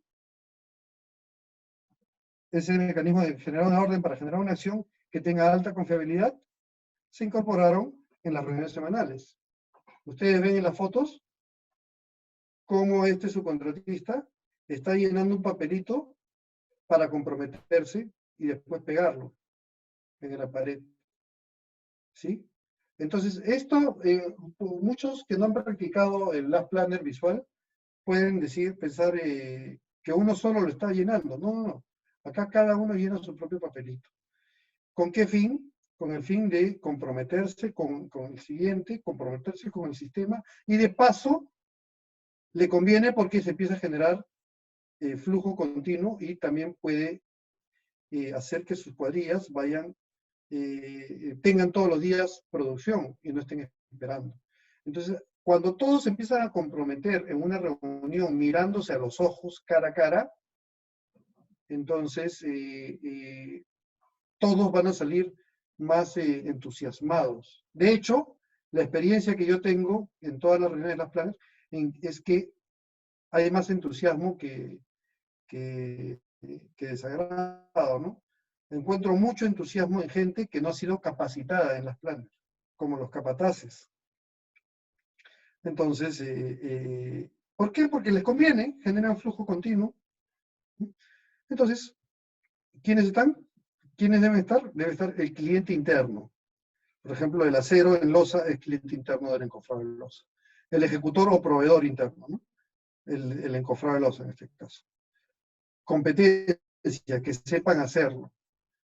ese mecanismo de generar una orden para generar una acción que tenga alta confiabilidad, se incorporaron en las reuniones semanales. Ustedes ven en las fotos cómo este subcontratista está llenando un papelito para comprometerse y después pegarlo en la pared. ¿Sí? Entonces, esto, muchos que no han practicado el Last Planner visual pueden pensar que uno solo lo está llenando. No, no, no. Acá cada uno llena su propio papelito. ¿Con qué fin? Con el fin de comprometerse con el siguiente, comprometerse con el sistema, y de paso le conviene porque se empieza a generar flujo continuo y también puede hacer que sus cuadrillas tengan todos los días producción y no estén esperando. Entonces, cuando todos se empiezan a comprometer en una reunión mirándose a los ojos, cara a cara, entonces todos van a salir más entusiasmados. De hecho, la experiencia que yo tengo en todas las reuniones de las planes es que hay más entusiasmo que desagrado, ¿no? Encuentro mucho entusiasmo en gente que no ha sido capacitada en las planas, como los capataces. Entonces, ¿por qué? Porque les conviene, generan flujo continuo. Entonces, ¿quiénes están? ¿Quiénes deben estar? Debe estar el cliente interno. Por ejemplo, el acero en losa es cliente interno del encofrado de losa. El ejecutor o proveedor interno, ¿no? El encofrado de losa en este caso. Competencia, que sepan hacerlo.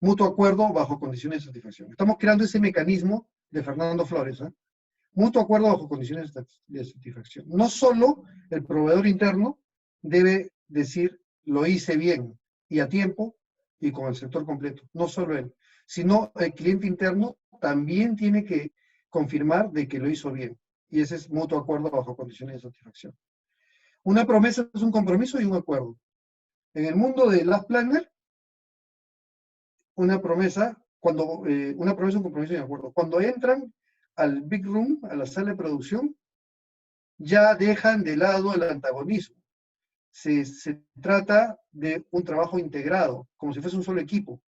Mutuo acuerdo bajo condiciones de satisfacción. Estamos creando ese mecanismo de Fernando Flores, ¿eh? Mutuo acuerdo bajo condiciones de satisfacción. No solo el proveedor interno debe decir, lo hice bien y a tiempo y con el sector completo, no solo él, sino el cliente interno también tiene que confirmar de que lo hizo bien. Y ese es mutuo acuerdo bajo condiciones de satisfacción. Una promesa es un compromiso y un acuerdo. En el mundo de Last Planner, una promesa es un compromiso y un acuerdo. Cuando entran al Big Room, a la sala de producción, ya dejan de lado el antagonismo. Se trata de un trabajo integrado, como si fuese un solo equipo.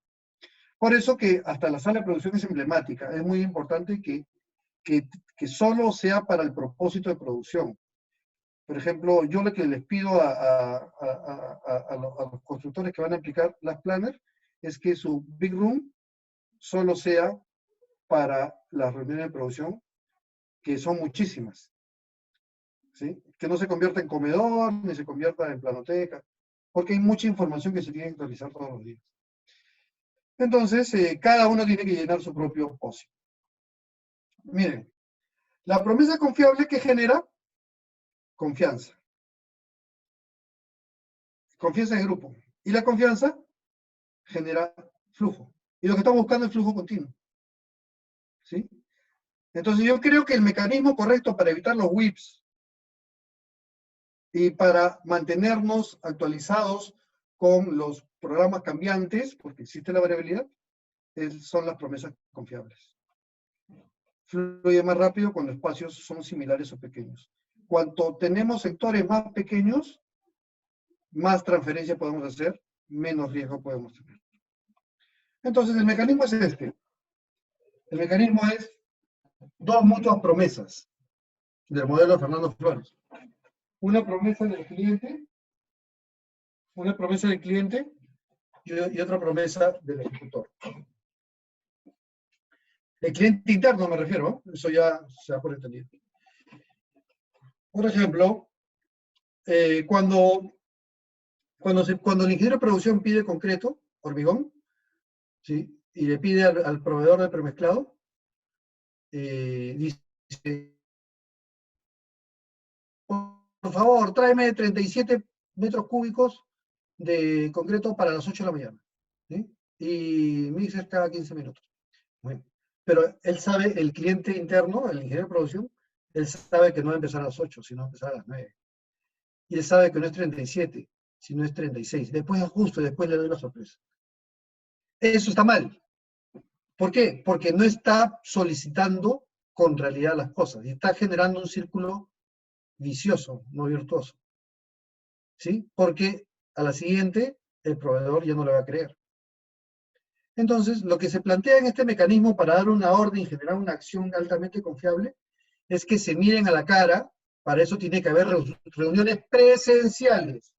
Por eso que hasta la sala de producción es emblemática. Es muy importante que solo sea para el propósito de producción. Por ejemplo, yo lo que les pido a los constructores que van a aplicar las planners es que su Big Room solo sea para las reuniones de producción, que son muchísimas. ¿Sí? Que no se convierta en comedor, ni se convierta en planoteca, porque hay mucha información que se tiene que actualizar todos los días. Entonces, cada uno tiene que llenar su propio post. Miren, la promesa confiable que genera confianza. Confianza en el grupo. Y la confianza genera flujo. Y lo que estamos buscando es flujo continuo. ¿Sí? Entonces yo creo que el mecanismo correcto para evitar los whips y para mantenernos actualizados con los programas cambiantes, porque existe la variabilidad, son las promesas confiables. Fluye más rápido cuando espacios son similares o pequeños. Cuanto tenemos sectores más pequeños, más transferencia podemos hacer, menos riesgo podemos tener. Entonces el mecanismo es este. El mecanismo es dos mutuas promesas del modelo de Fernando Flores. Una promesa del cliente Una promesa del cliente y otra promesa del ejecutor. El cliente interno me refiero, ¿no? Eso ya se da por entendido. Por ejemplo, cuando el ingeniero de producción pide concreto, hormigón, ¿sí? Y le pide al proveedor de premezclado, dice, por favor, tráeme 37 metros cúbicos de concreto para las 8 de la mañana, ¿sí? Y mixes cada 15 minutos. Bueno, pero él sabe, el cliente interno, el ingeniero de producción, él sabe que no va a empezar a las 8, sino va a empezar a las 9. Y él sabe que no es 37, sino es 36. Después ajusto y después le doy la sorpresa. Eso está mal. ¿Por qué? Porque no está solicitando con realidad las cosas y está generando un círculo vicioso, no virtuoso. ¿Sí? Porque a la siguiente el proveedor ya no le va a creer. Entonces, lo que se plantea en este mecanismo para dar una orden y generar una acción altamente confiable es que se miren a la cara. Para eso tiene que haber reuniones presenciales.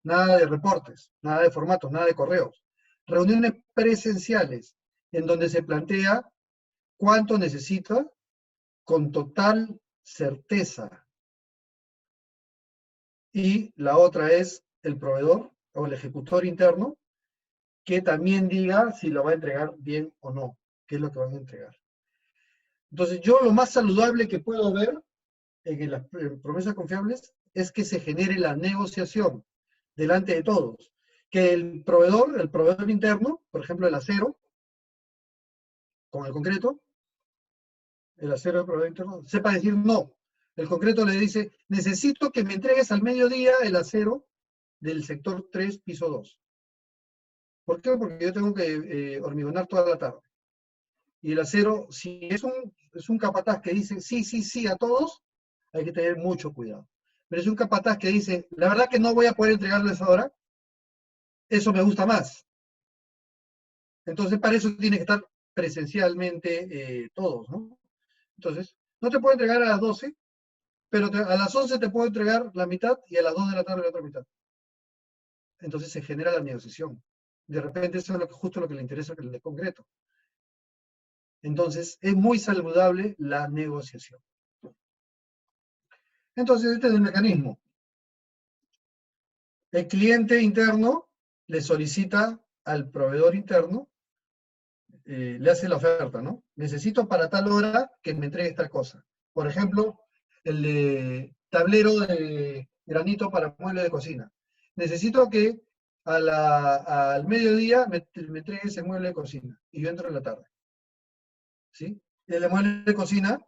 Nada de reportes, nada de formatos, nada de correos. Reuniones presenciales en donde se plantea cuánto necesita con total certeza. Y la otra es el proveedor o el ejecutor interno que también diga si lo va a entregar bien o no, qué es lo que van a entregar. Entonces yo lo más saludable que puedo ver en las promesas confiables es que se genere la negociación delante de todos. Que el proveedor interno, por ejemplo el acero, con el concreto, el acero del proveedor interno, sepa decir no. El concreto le dice, necesito que me entregues al mediodía el acero del sector 3, piso 2. ¿Por qué? Porque yo tengo que hormigonar toda la tarde. Y el acero, si es un capataz que dice sí, sí, sí a todos, hay que tener mucho cuidado. Pero es un capataz que dice, la verdad que no voy a poder entregarles ahora, eso me gusta más. Entonces, para eso tiene que estar presencialmente todos, ¿no? Entonces, no te puedo entregar a las 12, pero a las 11 te puedo entregar la mitad y a las 2 de la tarde la otra mitad. Entonces se genera la negociación. De repente eso es justo lo que le interesa al de concreto. Entonces, es muy saludable la negociación. Entonces, este es el mecanismo. El cliente interno le solicita al proveedor interno, le hace la oferta, ¿no? Necesito para tal hora que me entregues tal cosa. Por ejemplo, el de tablero de granito para mueble de cocina. Necesito que al mediodía me entregues ese mueble de cocina y yo entro en la tarde. ¿Sí? El de mueble de cocina,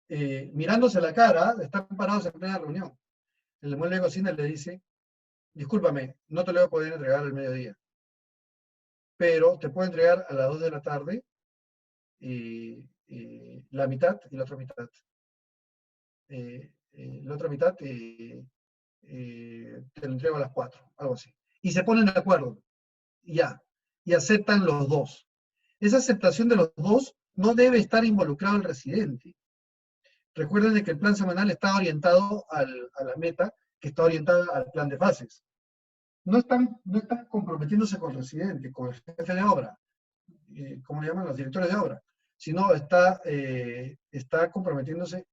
mirándose la cara, están parados en plena reunión. El de mueble de cocina le dice, discúlpame, no te lo voy a poder entregar al mediodía, pero te puedo entregar a las 2 de la tarde la mitad y la otra mitad. La otra mitad te lo entrego a las 4, algo así. Y se ponen de acuerdo, ya, y aceptan los dos. Esa aceptación de los dos no debe estar involucrado el residente. Recuerden de que el plan semanal está orientado a la meta, que está orientada al plan de fases. No están comprometiéndose con el residente, con el jefe de obra, como le llaman los directores de obra, sino está comprometiéndose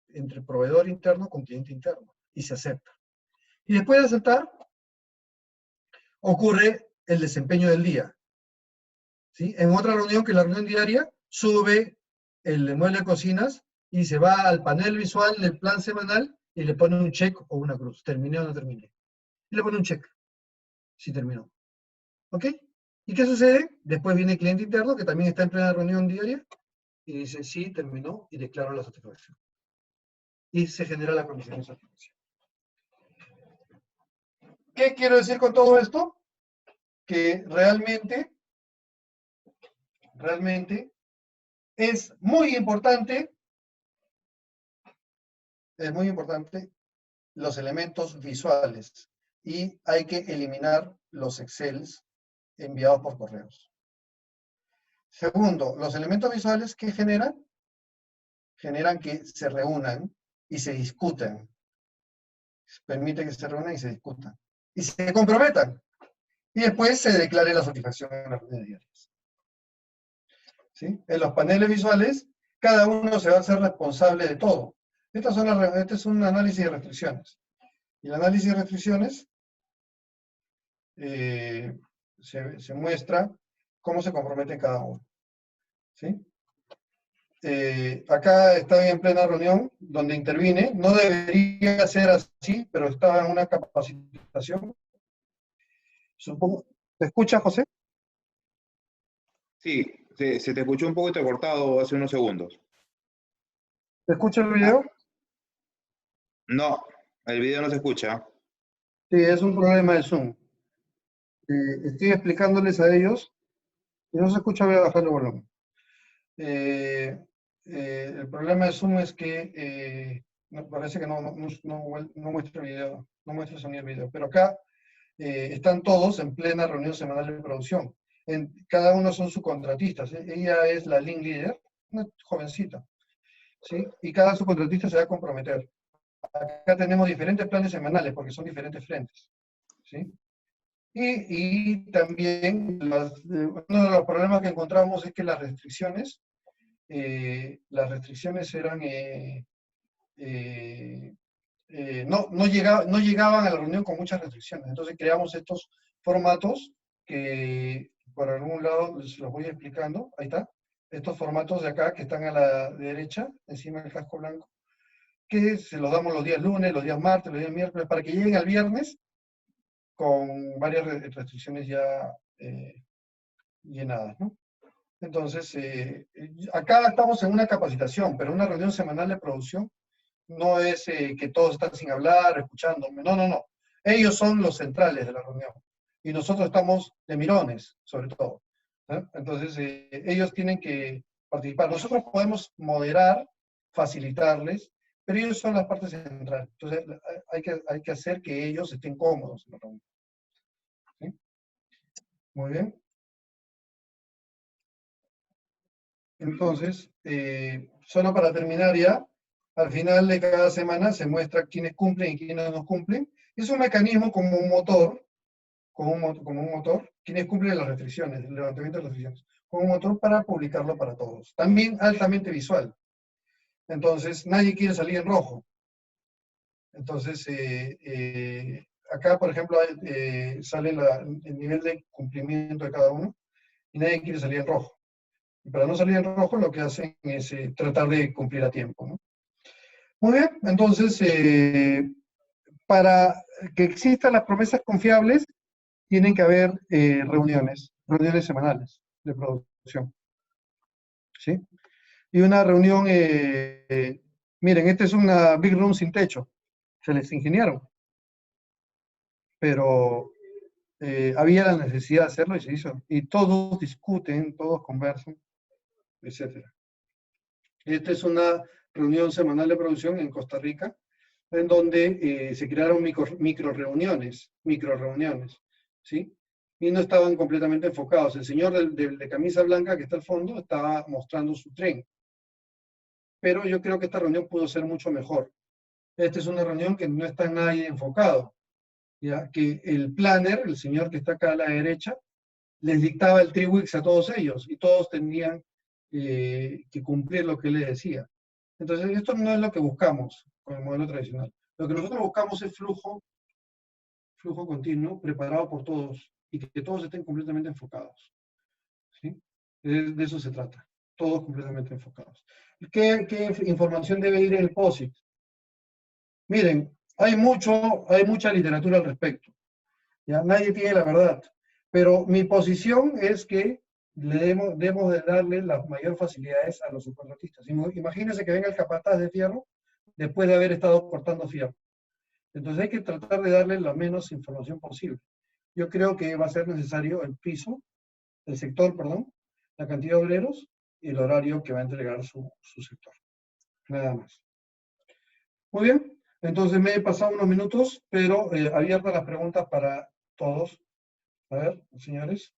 entre proveedor interno con cliente interno, y se acepta. Y después de aceptar, ocurre el desempeño del día. ¿Sí? En otra reunión, que es la reunión diaria, sube el mueble de cocinas y se va al panel visual del plan semanal y le pone un check o una cruz. ¿Terminé o no terminé? Y le pone un check, si terminó. ¿Ok? ¿Y qué sucede? Después viene el cliente interno, que también está en plena reunión diaria, y dice, sí, terminó, y declaro la satisfacción. Y se genera la comisión de satisfacción. ¿Qué quiero decir con todo esto? Que realmente es muy importante los elementos visuales y hay que eliminar los Excels enviados por correos. Segundo, los elementos visuales que generan que se reúnan y se discutan. Permite que se reúnan y se discutan. y se comprometan. Y después se declare la satisfacción en las reuniones diarias. ¿Sí? En los paneles visuales, cada uno se va a hacer responsable de todo. Este es un análisis de restricciones. Y el análisis de restricciones se muestra cómo se compromete cada uno. ¿Sí? Acá está en plena reunión donde intervine. No debería ser así, pero estaba en una capacitación. Supongo. ¿Te escuchas, José? Sí, se te escuchó un poquito cortado hace unos segundos. ¿Te escucha el Ah, video? no, el video no se escucha. Sí, es un problema de Zoom. Estoy explicándoles a ellos. Si no se escucha, voy a bajar el volumen. El problema de Zoom es que parece que no muestra video, no muestra sonido del video. Pero acá están todos en plena reunión semanal de producción. Cada uno son subcontratistas. Ella es la Lean Leader, una jovencita, ¿sí? Y cada subcontratista se va a comprometer. Acá tenemos diferentes planes semanales porque son diferentes frentes, ¿sí? Y también uno de los problemas que encontramos es que las restricciones eran, no llegaban a la reunión con muchas restricciones. Entonces creamos estos formatos que por algún lado se los voy explicando. Ahí está. Estos formatos de acá que están a la derecha, encima del casco blanco, que se los damos los días lunes, los días martes, los días miércoles, para que lleguen al viernes con varias restricciones ya llenadas, ¿no? Entonces, acá estamos en una capacitación, pero una reunión semanal de producción no es que todos están sin hablar, escuchándome, no, no, no. Ellos son los centrales de la reunión y nosotros estamos de mirones, sobre todo. ¿Eh? Entonces, ellos tienen que participar. Nosotros podemos moderar, facilitarles, pero ellos son las partes centrales. Entonces, hay que hacer que ellos estén cómodos en la reunión. ¿Sí? Muy bien. Entonces, solo para terminar ya, al final de cada semana se muestra quiénes cumplen y quiénes no cumplen. Es un mecanismo como un motor, quienes cumplen las restricciones, el levantamiento de restricciones, como un motor para publicarlo para todos. También altamente visual. Entonces, nadie quiere salir en rojo. Entonces, acá, por ejemplo, sale el nivel de cumplimiento de cada uno y nadie quiere salir en rojo. Y para no salir en rojo, lo que hacen es tratar de cumplir a tiempo, ¿no? Muy bien, entonces, para que existan las promesas confiables, tienen que haber reuniones semanales de producción, ¿sí? Y una reunión, miren, esta es una big room sin techo, se les ingeniaron, pero había la necesidad de hacerlo y se hizo. Y todos discuten, todos conversan, etcétera. Esta es una reunión semanal de producción en Costa Rica, en donde se crearon micro reuniones, ¿sí? Y no estaban completamente enfocados. El señor de camisa blanca que está al fondo estaba mostrando su tren. Pero yo creo que esta reunión pudo ser mucho mejor. Esta es una reunión que no está nadie enfocado, ya que el planner, el señor que está acá a la derecha, les dictaba el triwix a todos ellos y todos tenían que cumplir lo que él les decía. Entonces, esto no es lo que buscamos con el modelo tradicional. Lo que nosotros buscamos es flujo continuo, preparado por todos y que todos estén completamente enfocados. ¿Sí? De eso se trata, todos completamente enfocados. ¿Qué información debe ir en el POSIT? Miren, hay mucha literatura al respecto. ¿Ya? Nadie tiene la verdad. Pero mi posición es que debemos de darle las mayores facilidades a los subcontratistas. Imagínense que venga el capataz de fierro después de haber estado cortando fierro. Entonces hay que tratar de darle la menos información posible. Yo creo que va a ser necesario el sector, perdón, la cantidad de obreros y el horario que va a entregar su sector. Nada más. Muy bien, entonces me he pasado unos minutos, pero abiertas las preguntas para todos. A ver, señores.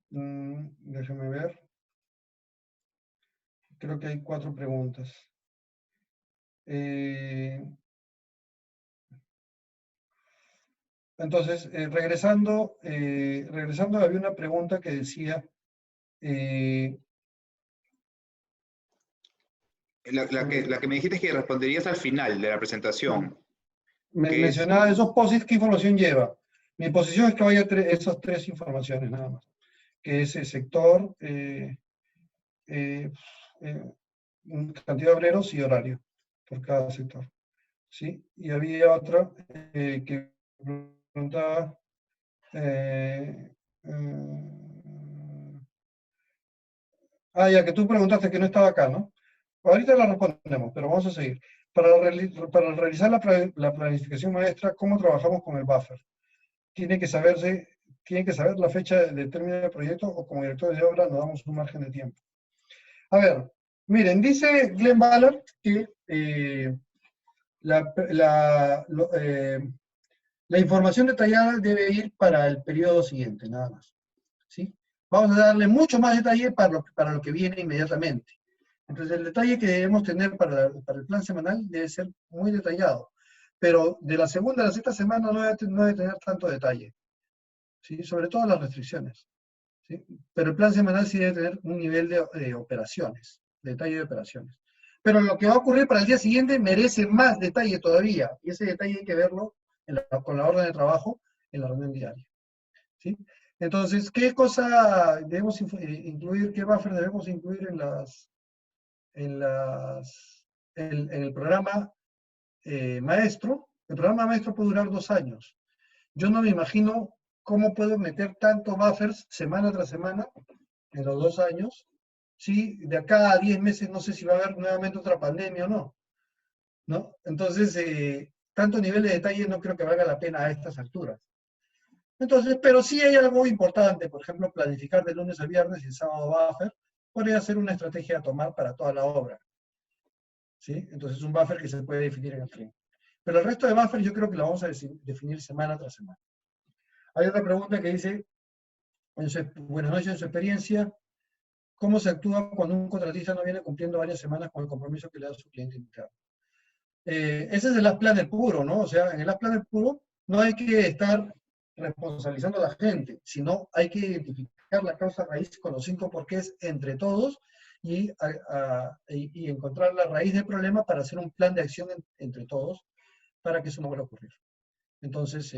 Déjenme ver. Creo que hay 4 preguntas. Entonces, regresando, había una pregunta que decía, la que me dijiste que responderías al final de la presentación, que es, mencionaba esos POSITs, ¿qué información lleva? Mi posición es que vaya esas tres informaciones nada más, que es el sector, cantidad de obreros y horario por cada sector. ¿Sí? Y había otra que preguntaba, ya que tú preguntaste que no estaba acá, ¿no? Ahorita la respondemos, pero vamos a seguir. Para realizar la planificación maestra, ¿cómo trabajamos con el buffer? Tiene que saber la fecha de término del proyecto, o como directores de obra nos damos un margen de tiempo. A ver, miren, dice Glenn Ballard que la información detallada debe ir para el periodo siguiente, nada más. ¿Sí? Vamos a darle mucho más detalle para lo que viene inmediatamente. Entonces, el detalle que debemos tener para el plan semanal debe ser muy detallado. Pero de la segunda a la sexta semana no debe tener tanto detalle. ¿Sí? Sobre todo las restricciones. ¿Sí? Pero el plan semanal sí debe tener un nivel de operaciones, detalle de operaciones. Pero lo que va a ocurrir para el día siguiente merece más detalle todavía. Y ese detalle hay que verlo con la orden de trabajo en la reunión diaria. ¿Sí? Entonces, ¿qué cosa debemos incluir, qué buffer debemos incluir en el programa maestro? El programa maestro puede durar 2 años. Yo no me imagino cómo puedo meter tanto buffers semana tras semana en los 2 años, si de acá a 10 meses no sé si va a haber nuevamente otra pandemia o no, ¿no? Entonces, tanto nivel de detalle no creo que valga la pena a estas alturas. Entonces, pero sí hay algo importante, por ejemplo, planificar de lunes a viernes y el sábado buffer, podría ser una estrategia a tomar para toda la obra, ¿sí? Entonces, un buffer que se puede definir en el tren. Pero el resto de buffers yo creo que lo vamos a definir semana tras semana. Hay otra pregunta que dice, buenas noches, en su experiencia, ¿cómo se actúa cuando un contratista no viene cumpliendo varias semanas con el compromiso que le da su cliente interno? Ese es el last planner puro, ¿no? O sea, en el last planner puro no hay que estar responsabilizando a la gente, sino hay que identificar la causa raíz con los 5 porqués entre todos y encontrar la raíz del problema para hacer un plan de acción entre todos para que eso no vuelva a ocurrir. Entonces,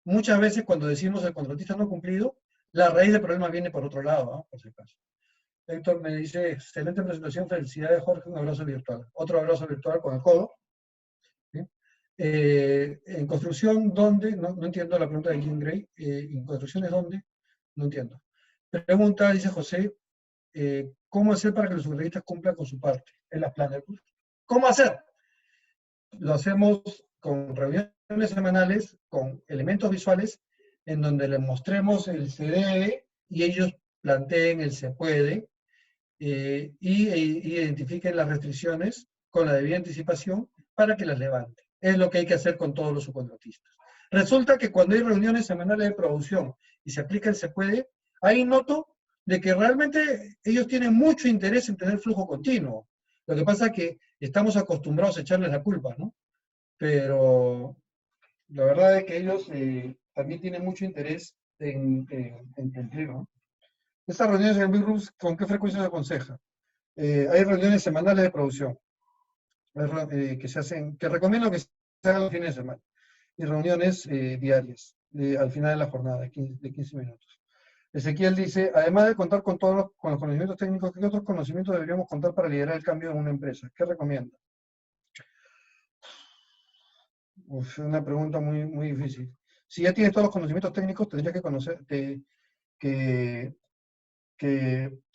muchas veces cuando decimos el contratista no cumplido, la raíz del problema viene por otro lado, ¿no? Por si acaso. Héctor me dice, excelente presentación, felicidades Jorge, un abrazo virtual. Otro abrazo virtual con el codo. ¿Sí? En construcción, ¿dónde? No entiendo la pregunta de Jim Gray. ¿En construcciones dónde? No entiendo. Pregunta, dice José, ¿cómo hacer para que los subcontratistas cumplan con su parte en las planes? ¿Cómo hacer? Lo hacemos con reuniones semanales, con elementos visuales, en donde les mostremos el se debe y ellos planteen el se puede, y identifiquen las restricciones con la debida anticipación para que las levante. Es lo que hay que hacer con todos los subcontratistas. Resulta que cuando hay reuniones semanales de producción y se aplica el se puede, ahí noto de que realmente ellos tienen mucho interés en tener flujo continuo. Lo que pasa es que estamos acostumbrados a echarles la culpa, ¿no? Pero la verdad es que ellos también tienen mucho interés en cumplir, ¿no? Estas reuniones en Big Rooms, ¿con qué frecuencia se aconseja? Hay reuniones semanales de producción que se hacen, que recomiendo que se hagan los fines de semana, y reuniones diarias, al final de la jornada, de 15 minutos. Ezequiel dice, además de contar con con los conocimientos técnicos, ¿qué otros conocimientos deberíamos contar para liderar el cambio en una empresa? ¿Qué recomienda? Una pregunta muy, muy difícil. Si ya tienes todos los conocimientos técnicos, tendrías que conocer que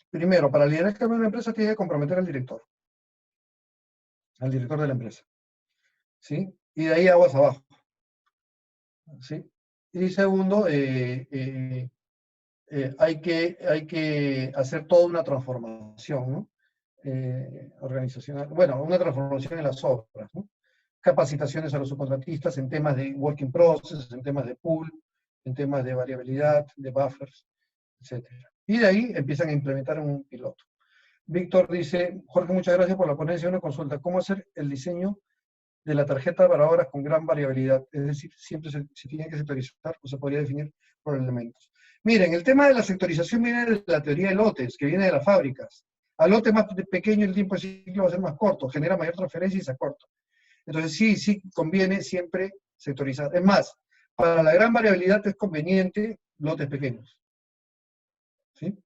primero, para liderar el cambio en una empresa, tienes que comprometer al director de la empresa. ¿Sí? Y de ahí aguas abajo. ¿Sí? Y segundo, hay que hacer toda una transformación, ¿no? Organizacional, bueno, una transformación en las obras, ¿no? Capacitaciones a los subcontratistas en temas de working process, en temas de pool, en temas de variabilidad, de buffers, etc. Y de ahí empiezan a implementar un piloto. Víctor dice, Jorge, muchas gracias por la ponencia. Una consulta, ¿cómo hacer el diseño de la tarjeta para horas con gran variabilidad? Es decir, siempre se tiene que sectorizar o se podría definir por elementos. Miren, el tema de la sectorización viene de la teoría de lotes, que viene de las fábricas. Al lote más pequeño el tiempo de ciclo va a ser más corto, genera mayor transferencia y se acorta. Entonces sí conviene siempre sectorizar. Es más, para la gran variabilidad es conveniente lotes pequeños. ¿Sí?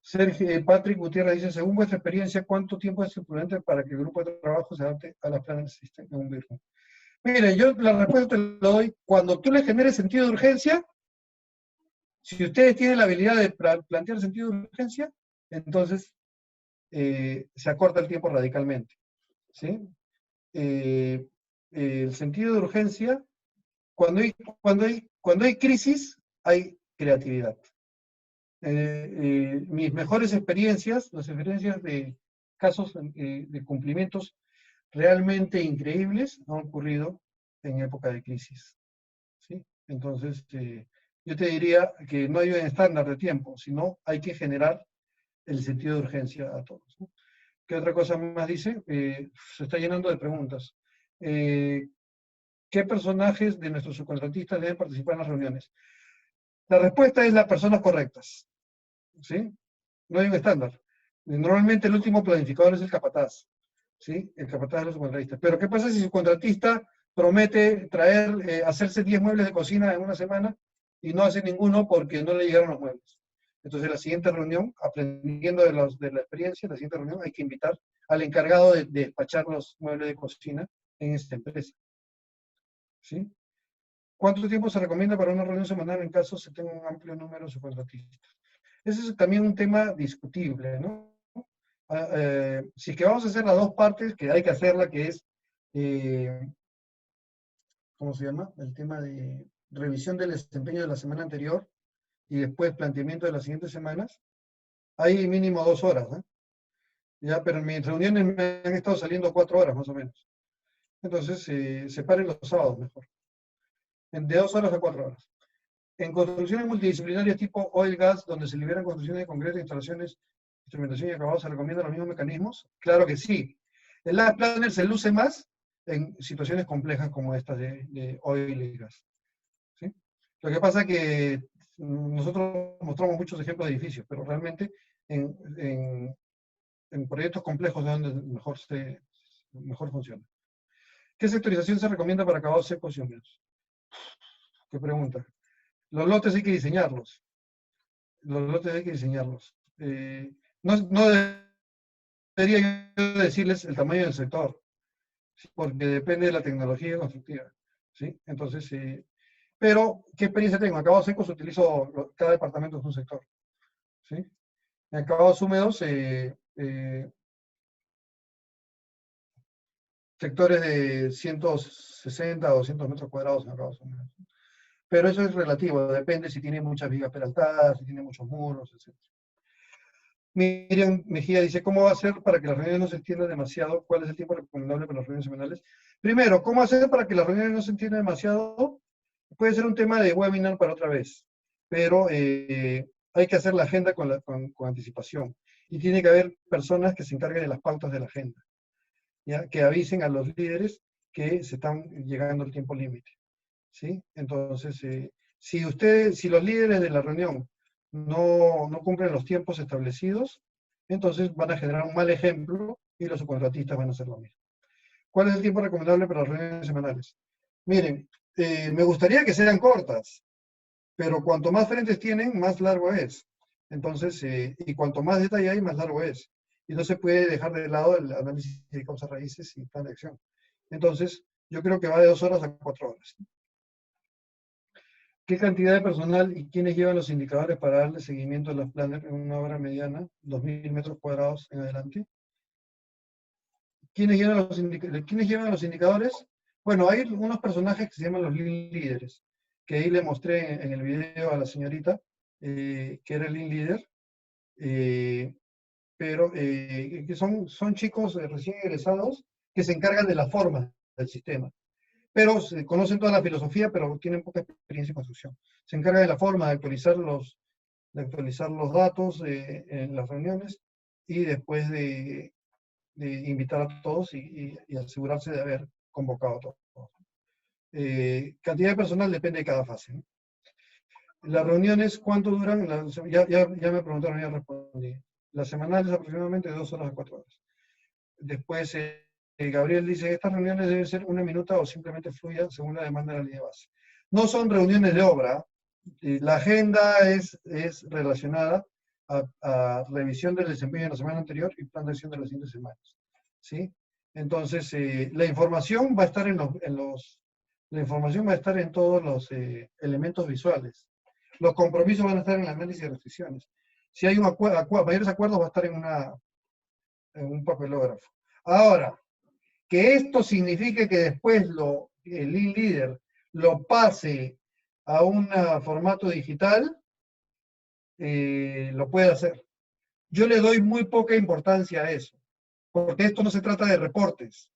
Sergio, Patrick Gutiérrez dice, según vuestra experiencia, ¿cuánto tiempo es prudente para que el grupo de trabajo se adapte a las planes del sistema de un virus? Mire, yo la respuesta te la doy, cuando tú le generes sentido de urgencia, si ustedes tienen la habilidad de plantear sentido de urgencia, entonces se acorta el tiempo radicalmente. ¿Sí? El sentido de urgencia, cuando hay crisis, hay creatividad. Mis mejores experiencias, las experiencias de casos de cumplimientos realmente increíbles han ocurrido en época de crisis. ¿Sí? Entonces, yo te diría que no hay un estándar de tiempo, sino hay que generar el sentido de urgencia a todos. ¿No? ¿Qué otra cosa más dice? Se está llenando de preguntas. ¿Qué personajes de nuestros subcontratistas deben participar en las reuniones? La respuesta es las personas correctas. ¿Sí? No hay un estándar. Normalmente el último planificador es el capataz. ¿Sí? El capataz de los subcontratistas. Pero ¿qué pasa si su contratista promete hacerse 10 muebles de cocina en una semana y no hace ninguno porque no le llegaron los muebles? Entonces, la siguiente reunión, aprendiendo de la experiencia, la siguiente reunión hay que invitar al encargado de despachar los muebles de cocina en esta empresa. ¿Sí? ¿Cuánto tiempo se recomienda para una reunión semanal en caso se tenga un amplio número de subcontratistas? Ese es también un tema discutible, ¿no? Si es que vamos a hacer las dos partes, que hay que hacerla, que es, ¿cómo se llama? El tema de revisión del desempeño de la semana anterior y después planteamiento de las siguientes semanas, hay mínimo 2 horas, ¿no? Ya, pero en mis reuniones me han estado saliendo 4 horas más o menos. Entonces, separen los sábados mejor. De 2 horas a 4 horas. En construcciones multidisciplinarias tipo oil gas, donde se liberan construcciones de concreto, instalaciones, instrumentación y acabados, ¿se recomiendan los mismos mecanismos? Claro que sí. El Lab Planner se luce más en situaciones complejas como estas de oil y gas. ¿Sí? Lo que pasa es que nosotros mostramos muchos ejemplos de edificios, pero realmente en proyectos complejos es donde mejor funciona. ¿Qué sectorización se recomienda para acabados secos y húmedos? ¿Qué pregunta? Los lotes hay que diseñarlos. No debería yo decirles el tamaño del sector, porque depende de la tecnología constructiva. ¿Sí? Entonces, pero, ¿qué experiencia tengo? En acabados secos utilizo, cada departamento es un sector. ¿Sí? En acabados húmedos, sectores de 160 a 200 metros cuadrados en acabados húmedos. Pero eso es relativo, depende si tiene muchas vigas peraltadas, si tiene muchos muros, etc. Miriam Mejía dice, ¿cómo va a ser para que las reuniones no se extiendan demasiado? ¿Cuál es el tiempo recomendable para las reuniones semanales? Primero, ¿cómo hacer para que las reuniones no se extiendan demasiado? Puede ser un tema de webinar para otra vez, pero hay que hacer la agenda con anticipación. Y tiene que haber personas que se encarguen de las pautas de la agenda, ¿ya? Que avisen a los líderes que se están llegando al tiempo límite. ¿Sí? Entonces, si los líderes de la reunión no cumplen los tiempos establecidos, entonces van a generar un mal ejemplo y los subcontratistas van a hacer lo mismo. ¿Cuál es el tiempo recomendable para las reuniones semanales? Miren, me gustaría que sean cortas, pero cuanto más frentes tienen, más largo es. Entonces, y cuanto más detalle hay, más largo es. Y no se puede dejar de lado el análisis de causas raíces y plan de acción. Entonces, yo creo que va de 2 horas a 4 horas. ¿Qué cantidad de personal y quiénes llevan los indicadores para darle seguimiento a los planners en una obra mediana, 2.000 metros cuadrados en adelante? ¿Quiénes llevan los indicadores? Bueno, hay unos personajes que se llaman los lean líderes, que ahí le mostré en el video a la señorita, que era el lean líder, pero que son chicos recién egresados que se encargan de la forma del sistema. Pero conocen toda la filosofía, pero tienen poca experiencia en construcción. Se encargan de la forma de actualizar los datos en las reuniones y después de invitar a todos y asegurarse de haber convocado a todos. Cantidad de personal depende de cada fase, ¿no? Las reuniones, ¿cuánto duran? Ya me preguntaron, ya respondí. Las semanales aproximadamente de 2 horas a 4 horas. Después, Gabriel dice, estas reuniones deben ser 1 minuto o simplemente fluyan según la demanda de la línea de base. No son reuniones de obra. La agenda es relacionada a revisión del desempeño de la semana anterior y plan de acción de las siguientes semanas, ¿sí? Entonces, la información va a estar la información va a estar en todos los elementos visuales. Los compromisos van a estar en el análisis de restricciones. Si hay mayores acuerdos, va a estar en un papelógrafo. Ahora, que esto signifique que después el Lean Leader lo pase a un formato digital, lo puede hacer. Yo le doy muy poca importancia a eso, porque esto no se trata de reportes.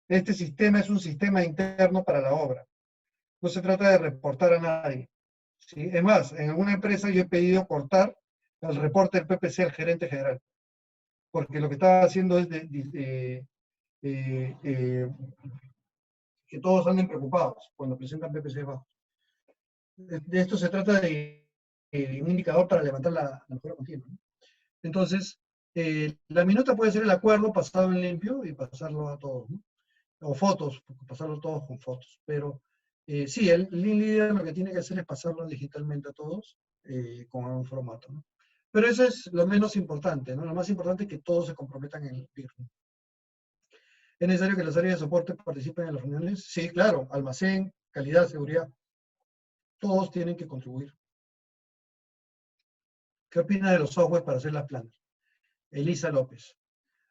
Este sistema es un sistema interno para la obra. No se trata de reportar a nadie, ¿sí? Es más, en alguna empresa yo he pedido cortar el reporte del PPC al gerente general, porque lo que estaba haciendo es que todos anden preocupados cuando presentan PPC bajos. De esto se trata de un indicador para levantar la mejora continua, ¿no? Entonces, la minuta puede ser el acuerdo pasado en limpio y pasarlo a todos, ¿no? O fotos, pasarlo todos con fotos. Pero sí, el Lean Leader lo que tiene que hacer es pasarlo digitalmente a todos con un formato, ¿no? Pero eso es lo menos importante, ¿no? Lo más importante es que todos se comprometan en el BIRM. ¿Es necesario que las áreas de soporte participen en las reuniones? Sí, claro. Almacén, calidad, seguridad. Todos tienen que contribuir. ¿Qué opina de los softwares para hacer las planas? Elisa López.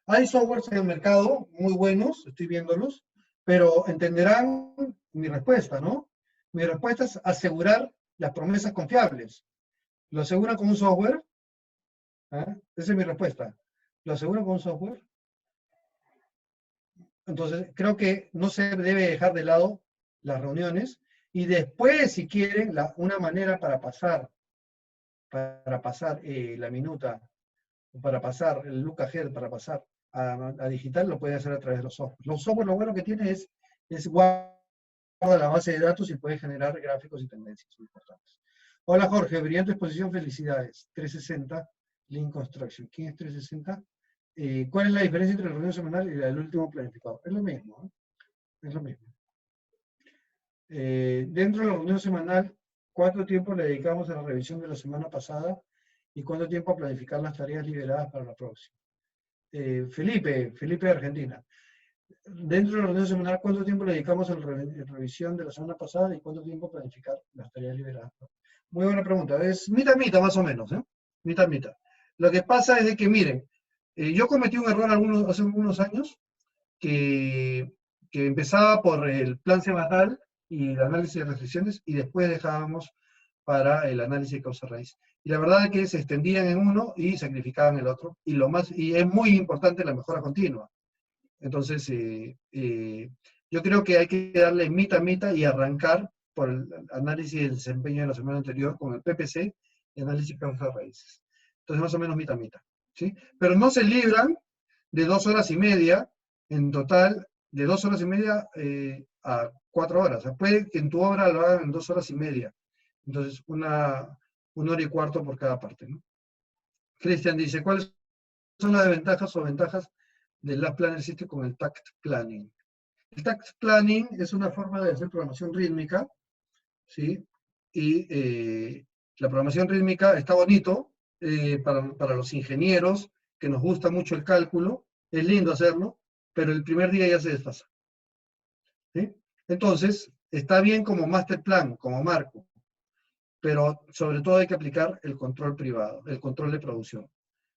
Hay softwares en el mercado muy buenos, estoy viéndolos, pero entenderán mi respuesta, ¿no? Mi respuesta es asegurar las promesas confiables. ¿Lo aseguran con un software? ¿Ah? Esa es mi respuesta. ¿Lo aseguran con un software? Entonces, creo que no se debe dejar de lado las reuniones y después, si quieren, una manera para pasar la minuta, para pasar el look ahead, para pasar a digital, lo puede hacer a través de los softwares. Los softwares lo bueno que tiene es guarda la base de datos y puede generar gráficos y tendencias muy importantes. Hola Jorge, brillante exposición, felicidades. 360, Lean Construction. ¿Quién es 360? ¿Cuál es la diferencia entre la reunión semanal y el último planificado? Es lo mismo, ¿eh? Es lo mismo. Dentro de la reunión semanal, ¿cuánto tiempo le dedicamos a la revisión de la semana pasada y cuánto tiempo a planificar las tareas liberadas para la próxima? Felipe de Argentina. Dentro de la reunión semanal, ¿cuánto tiempo le dedicamos a la revisión de la semana pasada y cuánto tiempo a planificar las tareas liberadas? Muy buena pregunta. Es mitad más o menos, ¿eh? Mitad. Lo que pasa es de que, miren, yo cometí un error hace algunos años que empezaba por el plan semanal y el análisis de restricciones y después dejábamos para el análisis de causa raíz. Y la verdad es que se extendían en uno y sacrificaban el otro. Y es muy importante la mejora continua. Entonces, yo creo que hay que darle mitad y arrancar por el análisis del desempeño de la semana anterior con el PPC y análisis de causa raíces. Entonces, más o menos mitad, ¿sí? Pero no se libran de 2 horas y media, en total, de 2 horas y media a 4 horas. O sea, puede que en tu obra lo hagan en 2 horas y media. Entonces, 1 hora y cuarto por cada parte, ¿no? Cristian dice, ¿cuáles son las desventajas o ventajas del Lab Planner System con el Tact Planning? El Tact Planning es una forma de hacer programación rítmica, ¿sí? Y la programación rítmica está bonito para los ingenieros que nos gusta mucho el cálculo, es lindo hacerlo, pero el primer día ya se desfasa, ¿sí? Entonces, está bien como master plan, como marco, pero sobre todo hay que aplicar el control privado, el control de producción,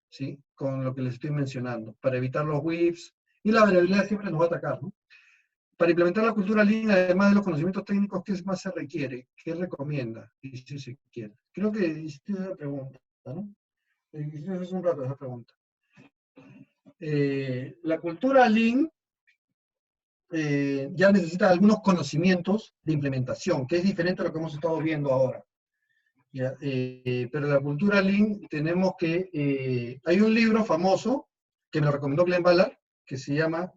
¿sí? Con lo que les estoy mencionando, para evitar los whips, y la variabilidad siempre nos va a atacar, ¿no? Para implementar la cultura Lean, además de los conocimientos técnicos, ¿qué más se requiere? ¿Qué recomienda? Y si se quiere. Creo que hiciste esa pregunta, ¿no? Hiciste hace un rato esa pregunta. La cultura Lean ya necesita algunos conocimientos de implementación, que es diferente a lo que hemos estado viendo ahora. Ya, pero la cultura Lean tenemos que... hay un libro famoso que me lo recomendó Glenn Ballard, que se llama,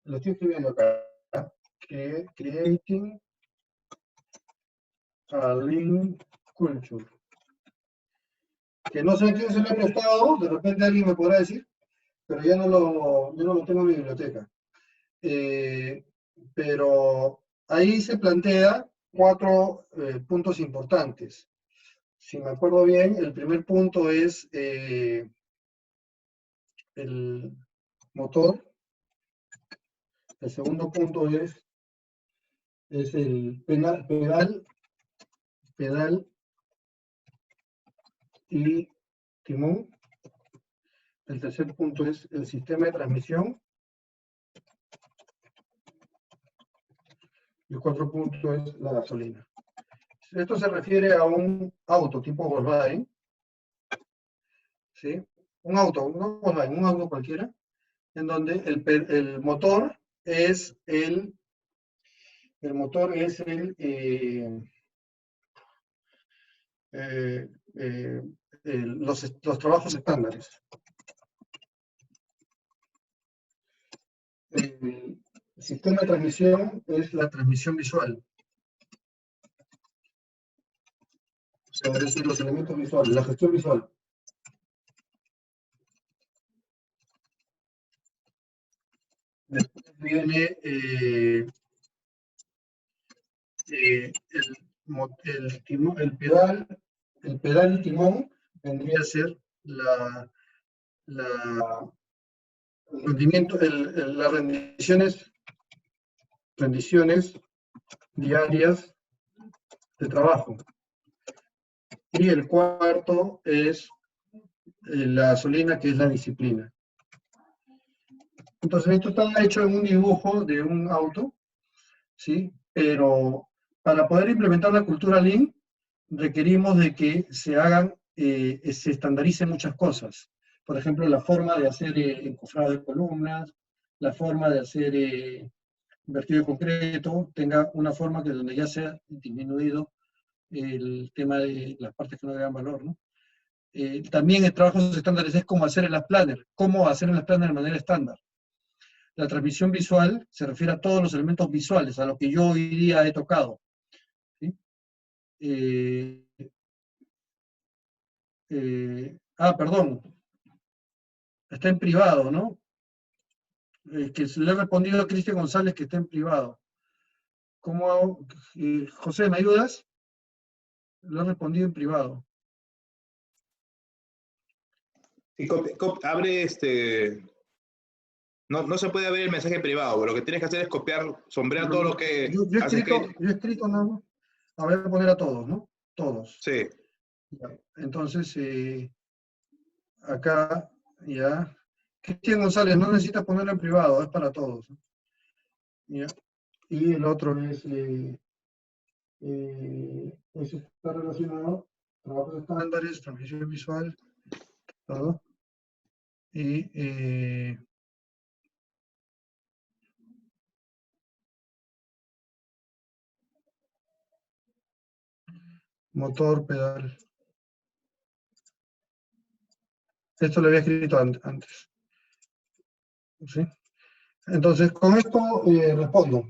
lo estoy escribiendo acá, Creating a Lean Culture. Que no sé quién se lo ha prestado, de repente alguien me podrá decir, pero yo no lo tengo en mi biblioteca. Pero ahí se plantea 4 puntos importantes. Si me acuerdo bien, el primer punto es el motor, el segundo punto es el pedal y timón. El tercer punto es el sistema de transmisión. Y el cuarto punto es la gasolina. Esto se refiere a un auto tipo Volkswagen, ¿sí? Un auto, no Volkswagen, un auto cualquiera, en donde el motor es los trabajos estándares. El sistema de transmisión es la transmisión visual. O sea, es decir, los elementos visuales, la gestión visual. Después viene el pedal y timón vendría a ser el rendimiento, las rendiciones diarias de trabajo. Y el cuarto es la gasolina, que es la disciplina. Entonces, esto está hecho en un dibujo de un auto, ¿sí? Pero para poder implementar la cultura Lean, requerimos de que se estandaricen muchas cosas. Por ejemplo, la forma de hacer encofrado de columnas, la forma de hacer vertido de concreto, tenga una forma que donde ya se ha disminuido el tema de las partes que no le dan valor, ¿no? También en trabajos estándares es cómo hacer en las planners, de manera estándar. La transmisión visual se refiere a todos los elementos visuales, a lo que yo hoy día he tocado, ¿sí? Perdón, está en privado, ¿no? Que le he respondido a Cristian González que está en privado. ¿Cómo hago? José, ¿me ayudas? Lo he respondido en privado. Y abre no se puede abrir el mensaje privado, pero lo que tienes que hacer es copiar, sombrear todo lo que yo he escrito nada más. A ver, voy a poner a todos, ¿no? Todos. Sí. Entonces, acá, ya. Cristian González, no necesitas ponerlo en privado, es para todos. ¿Ya? Y el otro es, eso está relacionado, trabajos estándares, transmisión visual, todo. Y motor, pedal. Esto lo había escrito antes. ¿Sí? Entonces, con esto respondo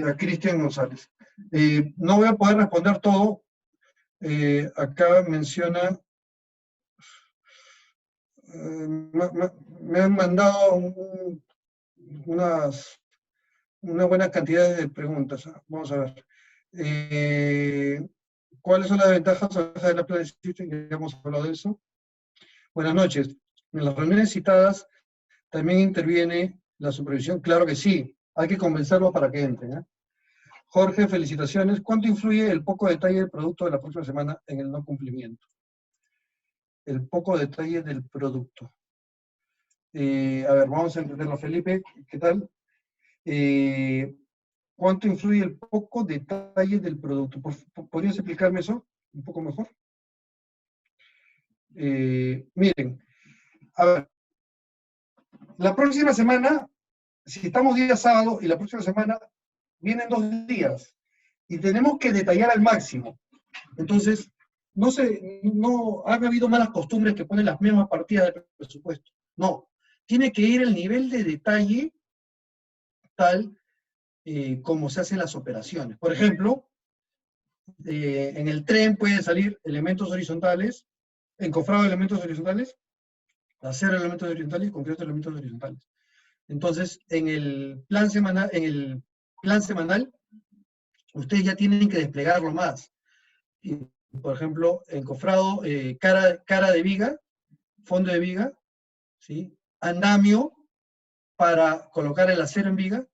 a Cristian González. No voy a poder responder todo. Acá menciona, me han mandado una buena cantidad de preguntas. Vamos a ver. ¿Cuáles son las ventajas de la Plan System? Ya hemos hablado de eso. Buenas noches. En las reuniones citadas también interviene la supervisión. Claro que sí. Hay que convencerlos para que entren, ¿eh? Jorge, felicitaciones. ¿Cuánto influye el poco detalle del producto de la próxima semana en el no cumplimiento? El poco detalle del producto. A ver, vamos a entenderlo, Felipe. ¿Qué tal? ¿Cuánto influye el poco detalle del producto? ¿Podrías explicarme eso un poco mejor? Miren, a ver, la próxima semana, si estamos día sábado y la próxima semana vienen 2 días y tenemos que detallar al máximo. Entonces, no han habido malas costumbres que ponen las mismas partidas del presupuesto. No, tiene que ir el nivel de detalle tal como se hacen las operaciones. Por ejemplo, en el tren pueden salir elementos horizontales, encofrado de elementos horizontales, acero elementos horizontales y concreto elementos horizontales. Entonces, en el plan semanal, ustedes ya tienen que desplegarlo más. Y, por ejemplo, encofrado, cara de viga, fondo de viga, ¿sí? Andamio para colocar el acero en viga,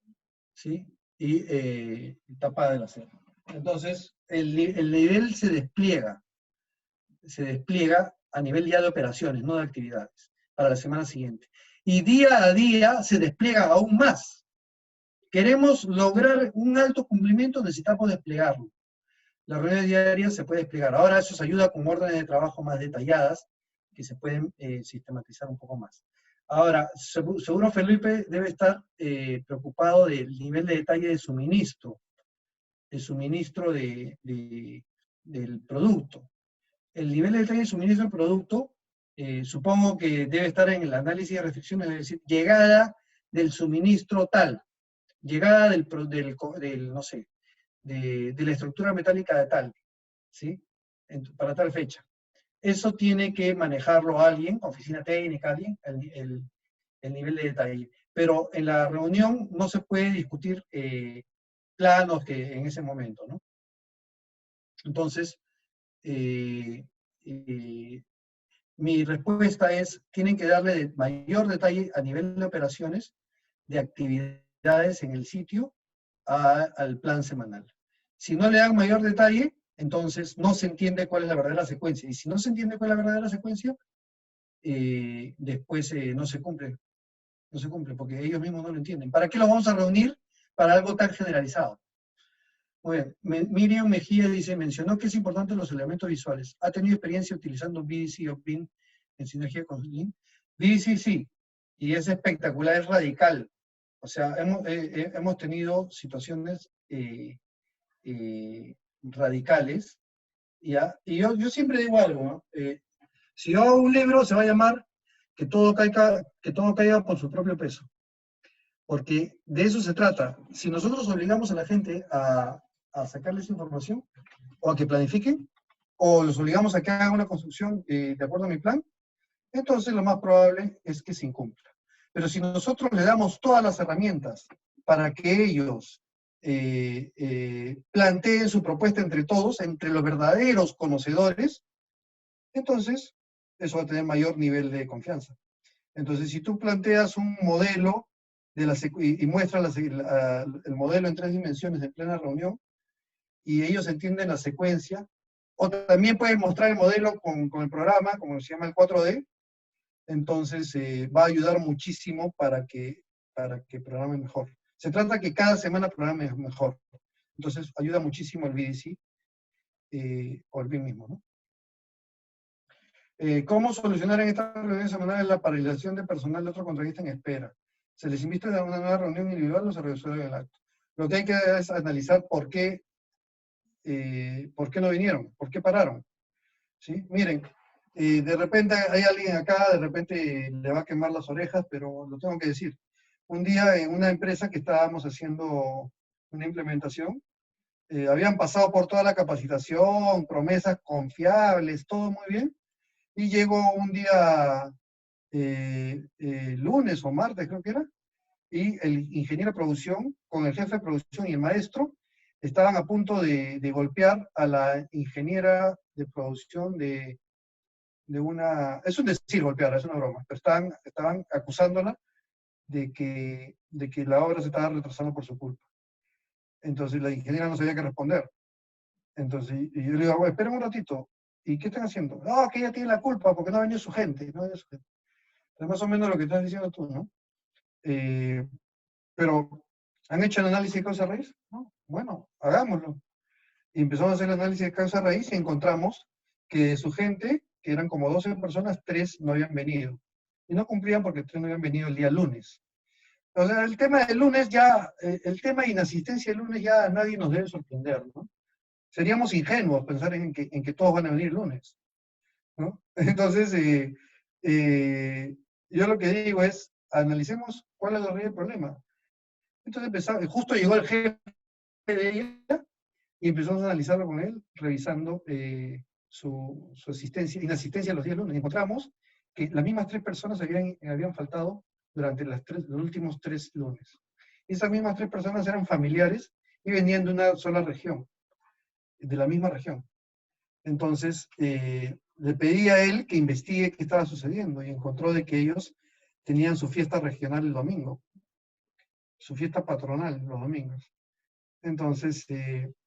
¿sí? Y tapa del acero. Entonces, el nivel se despliega a nivel ya de operaciones, no de actividades, para la semana siguiente. Y día a día se despliega aún más. Queremos lograr un alto cumplimiento, necesitamos desplegarlo. La reunión diaria se puede desplegar. Ahora eso se ayuda con órdenes de trabajo más detalladas que se pueden sistematizar un poco más. Ahora, seguro Felipe debe estar preocupado del nivel de detalle de suministro del producto. El nivel de detalle de suministro del producto, supongo que debe estar en el análisis de restricciones, es decir, llegada del suministro tal, llegada no sé, de la estructura metálica de tal, ¿sí? Para tal fecha. Eso tiene que manejarlo alguien, oficina técnica, alguien, el nivel de detalle. Pero en la reunión no se puede discutir planos que en ese momento, ¿no? Entonces, mi respuesta es, tienen que darle mayor detalle a nivel de operaciones, de actividades en el sitio, al plan semanal. Si no le dan mayor detalle, entonces no se entiende cuál es la verdadera secuencia. Y si no se entiende cuál es la verdadera secuencia, después no se cumple. No se cumple, porque ellos mismos no lo entienden. ¿Para qué los vamos a reunir? Para algo tan generalizado. Muy bien. Miriam Mejía dice, mencionó que es importante los elementos visuales. ¿Ha tenido experiencia utilizando BDC o BIM en sinergia con Lean? BDC sí, y es espectacular, es radical. O sea, hemos tenido situaciones radicales, ¿ya? Y yo siempre digo algo, ¿no? Si yo hago un libro, se va a llamar que todo caiga por su propio peso. Porque de eso se trata. Si nosotros obligamos a la gente a sacarles información, o a que planifiquen, o los obligamos a que hagan una construcción de acuerdo a mi plan, entonces lo más probable es que se incumpla. Pero si nosotros le damos todas las herramientas para que ellos planteen su propuesta entre todos, entre los verdaderos conocedores, entonces eso va a tener mayor nivel de confianza. Entonces, si tú planteas un modelo y muestras el modelo en 3 dimensiones en plena reunión, y ellos entienden la secuencia, o también pueden mostrar el modelo con el programa, como se llama el 4D, entonces va a ayudar muchísimo para que programe mejor. Se trata que cada semana programe mejor. Entonces ayuda muchísimo el BDC o el BIM mismo, ¿no? ¿Cómo solucionar en esta reunión semanal la paralización de personal de otro contratista en espera? ¿Se les invita a una nueva reunión individual o se resuelve el acto? Lo que hay que es analizar por qué no vinieron, por qué pararon. ¿Sí? Miren, de repente hay alguien acá, de repente le va a quemar las orejas, pero lo tengo que decir. Un día en una empresa que estábamos haciendo una implementación, habían pasado por toda la capacitación, promesas confiables, todo muy bien, y llegó un día, lunes o martes creo que era, y el ingeniero de producción, con el jefe de producción y el maestro, estaban a punto de golpear a la ingeniera de producción de una... Es un decir golpear, es una broma, pero estaban acusándola de que la obra se estaba retrasando por su culpa. Entonces la ingeniera no sabía qué responder. Entonces, y yo le digo, esperen un ratito, ¿y qué están haciendo? No, que ella tiene la culpa porque no ha venido su gente. No ha venido su gente. Es más o menos lo que estás diciendo tú, ¿no? Pero, ¿han hecho el análisis de causa raíz? ¿No? Bueno, hagámoslo. Y empezamos a hacer el análisis de causa raíz y encontramos que su gente, que eran como 12 personas, 3 no habían venido. Y no cumplían porque 3 no habían venido el día lunes. O sea, el tema del lunes ya, el tema de inasistencia el lunes ya nadie nos debe sorprender, ¿no? Seríamos ingenuos pensar en que todos van a venir el lunes, ¿no? Entonces, yo lo que digo es, analicemos cuál es la raíz del problema. Entonces justo llegó el jefe de ella y empezamos a analizarlo con él, revisando su asistencia, inasistencia los días lunes. Y encontramos que las mismas 3 personas habían faltado durante los últimos 3 lunes. Y esas mismas 3 personas eran familiares y venían de una sola región, de la misma región. Entonces, le pedí a él que investigue qué estaba sucediendo y encontró de que ellos tenían su fiesta regional el domingo, su fiesta patronal los domingos. Entonces,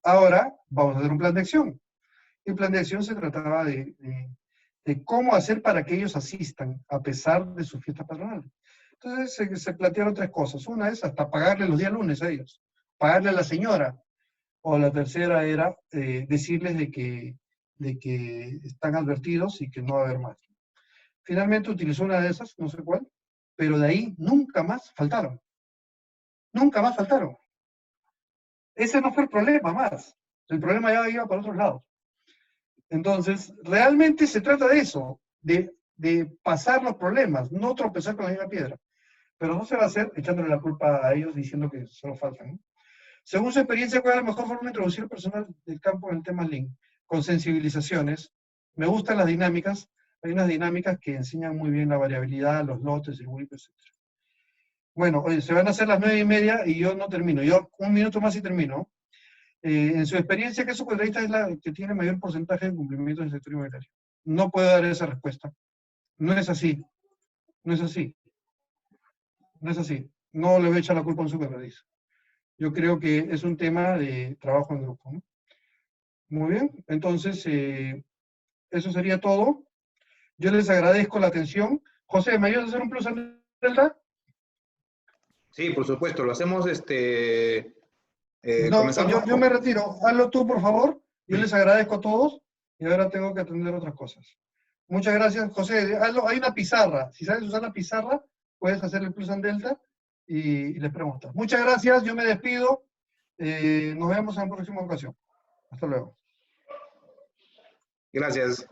ahora vamos a hacer un plan de acción. El plan de acción se trataba de cómo hacer para que ellos asistan a pesar de su fiesta patronal. Entonces se plantearon 3 cosas. Una es hasta pagarle los días lunes a ellos, pagarle a la señora. O la tercera era decirles de que están advertidos y que no va a haber más. Finalmente utilizó una de esas, no sé cuál, pero de ahí nunca más faltaron. Nunca más faltaron. Ese no fue el problema más. El problema ya iba para otros lados. Entonces, realmente se trata de eso, de pasar los problemas, no tropezar con la misma piedra. Pero no se va a hacer echándole la culpa a ellos diciendo que solo faltan, ¿no? Según su experiencia, ¿cuál es la mejor forma de introducir al personal del campo en el tema Lean? Con sensibilizaciones. Me gustan las dinámicas. Hay unas dinámicas que enseñan muy bien la variabilidad, los lotes, el WIP, etc. Bueno, oye, se van a hacer las 9:30 y yo no termino. Yo 1 minuto más y termino. En su experiencia, ¿qué subcontratista es la que tiene mayor porcentaje de cumplimiento en el sector inmobiliario? No puedo dar esa respuesta. No es así. No es así. No es así. No le voy a echar la culpa a un subcontratista. Yo creo que es un tema de trabajo en grupo, ¿no? Muy bien, entonces eso sería todo. Yo les agradezco la atención. José, ¿me ayudas a hacer un plus al Delta? Sí, por supuesto, lo hacemos, No, comenzamos. yo me retiro. Hazlo tú, por favor. Yo les agradezco a todos y ahora tengo que atender otras cosas. Muchas gracias, José. Hazlo. Hay una pizarra. Si sabes usar la pizarra, puedes hacer el plus en Delta y les preguntas. Muchas gracias, yo me despido. Nos vemos en la próxima ocasión. Hasta luego. Gracias.